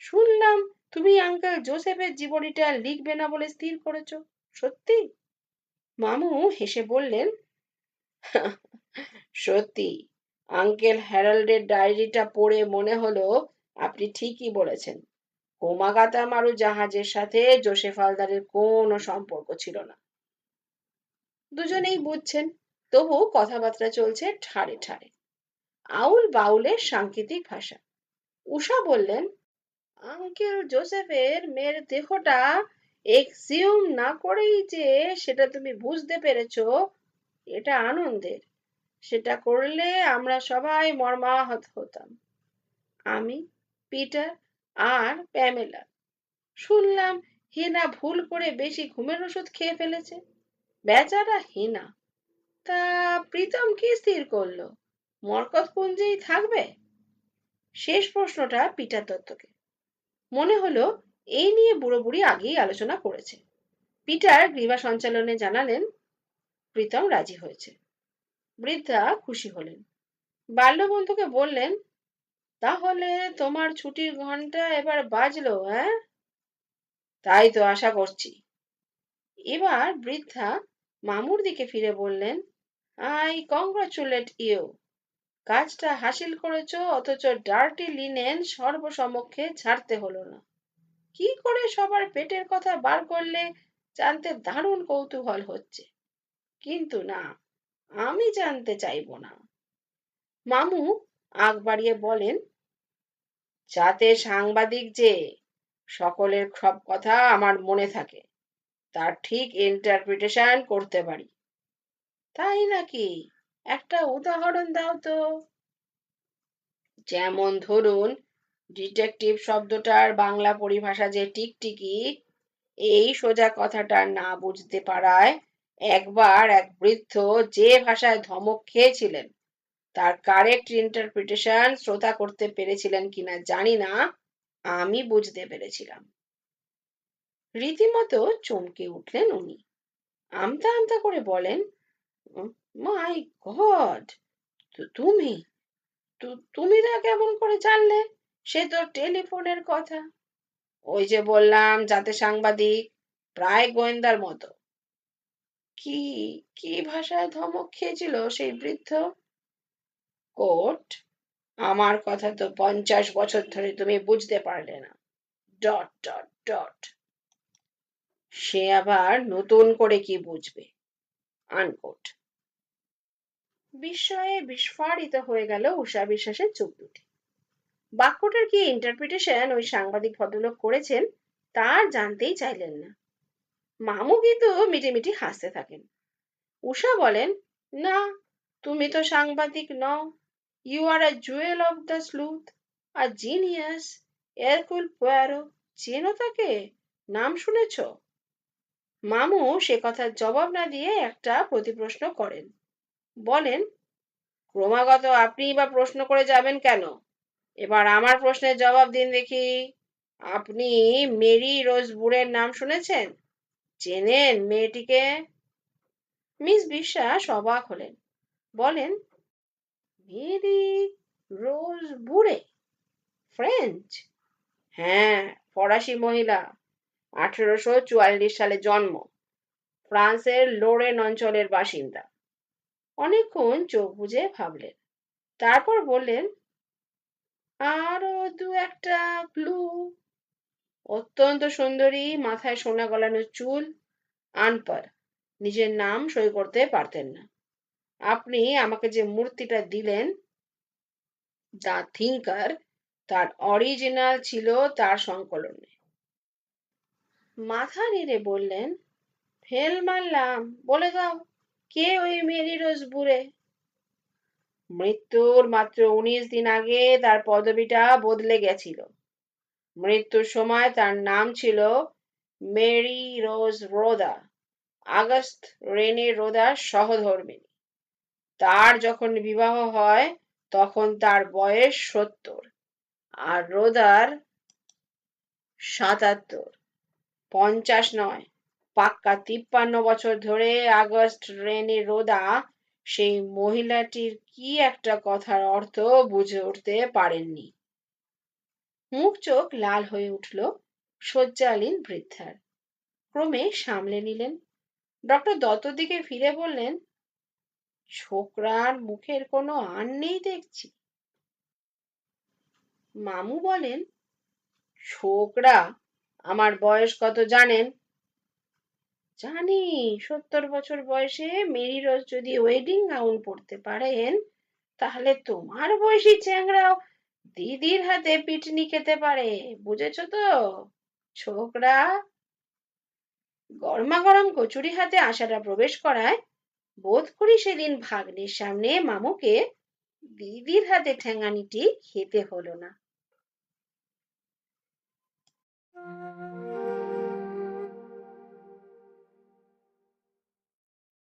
[SPEAKER 1] শুনলাম তুমি আঙ্কেল জোসেফের জীবনীটা লিখবে না বলে স্থির করেছো, সত্যি? মামু হেসে বললেন, সত্যি। আঙ্কেল হ্যারল্ডের ডায়েরিটা পড়ে মনে হলো আপনি ঠিকই বলেছেন। কোমাগাতা মারু জাহাজের সাথে জোসেফ হালদারের কোনো সম্পর্ক ছিল না। দুজনেই বুঝছেন তবু কথাবার্তা চলছে ঠাড়ে ঠাড়ে, আউল বাউলের সাংকেতিক ভাষা। উষা বললেন, আঙ্কেল জোসেফের মেয়ের দেহটা এক্সিউম না করেই যে সেটা তুমি বুঝতে পেরেছো, এটা আনন্দের। সেটা করলে আমরা সবাই মর্মাহত হতাম। আমি, পিটার আর প্যামেলা। শুনলাম হেনা ভুল করে বেশি ঘুমের ওষুধ খেয়ে ফেলেছে। বেচারা হেনা। তা প্রীতম কি স্থির করলো? মরকতপুঞ্জেই থাকবে? শেষ প্রশ্নটা পিটার দত্তকে। মনে হলো এই নিয়ে বুড়ো বুড়ি আগেই আলোচনা করেছে। পিটার গ্রীবা সঞ্চালনে জানালেন প্রীতম রাজি হয়েছে। বৃদ্ধা খুশি হলেন। বাল্যবন্ধুকে বললেন, তাহলে তোমার ছুটির ঘন্টা এবার বাজলো, হ্যাঁ? তাই তো আশা করছি। এবার বৃদ্ধা মামুর দিকে ফিরে বললেন, আই কংগ্রাচুলেট ইউ। কাজটা হাসিল করেছো, অথচ ডার্টি লিনেন সর্বসমক্ষে ছাড়তে হলো না। কি করে সবার পেটের কথা বার করলে জানতে দারুণ কৌতূহল হচ্ছে। কিন্তু না, আমি জানতে চাইবো না। মামু আগ বাড়িয়ে বলেন, যাতে সাংবাদিক যে সকলের সব কথা আমার মনে থাকে, তার ঠিক ইন্টারপ্রিটেশন করতে পারি। তাই নাকি? একটা উদাহরণ দাও তো। যেমন ধরুন, ডিটেকটিভ শব্দটার বাংলা পরিভাষা যে টিকটিকি, এই সোজা কথাটা না বুঝতে পারায় একবার এক বৃদ্ধ যে ভাষায় ধমক খেয়েছিলেন, তার কারেক্ট ইন্টারপ্রিটেশন শ্রোতা করতে পেরেছিলেন কিনা জানি না, আমি বুঝতে পেরেছিলাম। রীতিমতো চমকে উঠলেন উনি। আমতা আমতা করে বলেন, মাই গড, তুমি তুমি তা কেমন করে জানলে? সে তো টেলিফোনের কথা। ওই যে বললাম যাতে সাংবাদিক, প্রায় গোয়েন্দার মতো। কি কি ভাষায় ধমক খেয়েছিল সেই বৃদ্ধ? কোট, আমার কথা তো 50 বছর ধরে তুমি বুঝতে পারলে না। Dot dot dot. সে আবার নতুন করে কি বুঝবে? আনকোট। বিস্ময়ে বিস্ফারিত হয়ে গেল উষা বিশ্বাসের চোখ দুটি। বাক্যটার কি ইন্টারপ্রিটেশন ওই সাংবাদিক ভদ্রলোক করেছেন তার জানতেই চাইলেন না। মামু কিন্তু মিটিমিটি হাসতে থাকেন। উষা বলেন, না, তুমি তো সাংবাদিক নও। You are a jewel of the sleuth, a genius, Hercule Poirot. চেনো তাকে? নাম শুনেছ? মামু সে কথার জবাব না দিয়ে একটা প্রতিপ্রশ্ন করেন। বলেন, ক্রমাগত আপনি বা প্রশ্ন করে যাবেন কেন? এবার আমার প্রশ্নের জবাব দিন দেখি। আপনি মেরি রোজ বুড়ের নাম শুনেছেন? চেনেন মেয়েটিকে? মিস বিশ্বাস অবাক হলেন। বলেন, মেরি রোজ বুড়ে? ফ্রেঞ্চ? হ্যাঁ, ফরাসি মহিলা। 1844 সালে জন্ম। ফ্রান্সের লোরেন অঞ্চলের বাসিন্দা। অনেকক্ষণ চোখ বুজে ভাবলেন। তারপর বললেন, আরো দু একটা ক্লু। অত্যন্ত সুন্দরী, মাথায় সোনা গলানো চুল, আনপার, নিজের নাম সই করতে পারতেন না। আপনি আমাকে যে মূর্তিটা দিলেন, দ্য থিঙ্কার, তার অরিজিনাল ছিল তার সংকলনে। মাথা নেড়ে বললেন, ফেল মারলাম, বলে দাও, কে ওই মেরি রোজ বুড়ে? মৃত্যুর মাত্র 19 দিন আগে তার পদবিটা বদলে গেছিল। মৃত্যুর সময় তার নাম ছিল মেরি রোজ রোদা, আগস্ট রেনে রোদার সহধর্মিণী। তার যখন বিবাহ হয় তখন তার বয়স 70, আর রোদার 77। 50 নয়, পাক্কা 53 বছর ধরে আগস্ট রেনে রোদা সেই মহিলাটির কি একটা কথার অর্থ বুঝে উঠতে পারেননি। মুখ চোখ লাল হয়ে উঠল শয্যালীন বৃদ্ধার। ক্রমে সামলে নিলেন। ডক্টর দত্তর দিকে ফিরে বললেন, ছোকরার মুখের কোনো আন নেই দেখছি। মামু বলেন, ছোকরা? আমার বয়স কত জানেন?
[SPEAKER 2] জানি 70 বছর বয়সে মেরি রোজ যদি ওয়েডিং গাউন পরতে পারেন, তাহলে তোমার বয়সী চ্যাংড়াও দিদির হাতে পিটনি খেতে পারে, বুঝেছো তো ছোকরা? গরমা গরম কচুরি হাতে আশাটা প্রবেশ করায় বোধ করি সেদিন ভাগ্নের সামনে মামুকে দিদির হাতে ঠ্যাঙানিটি খেতে হলো না।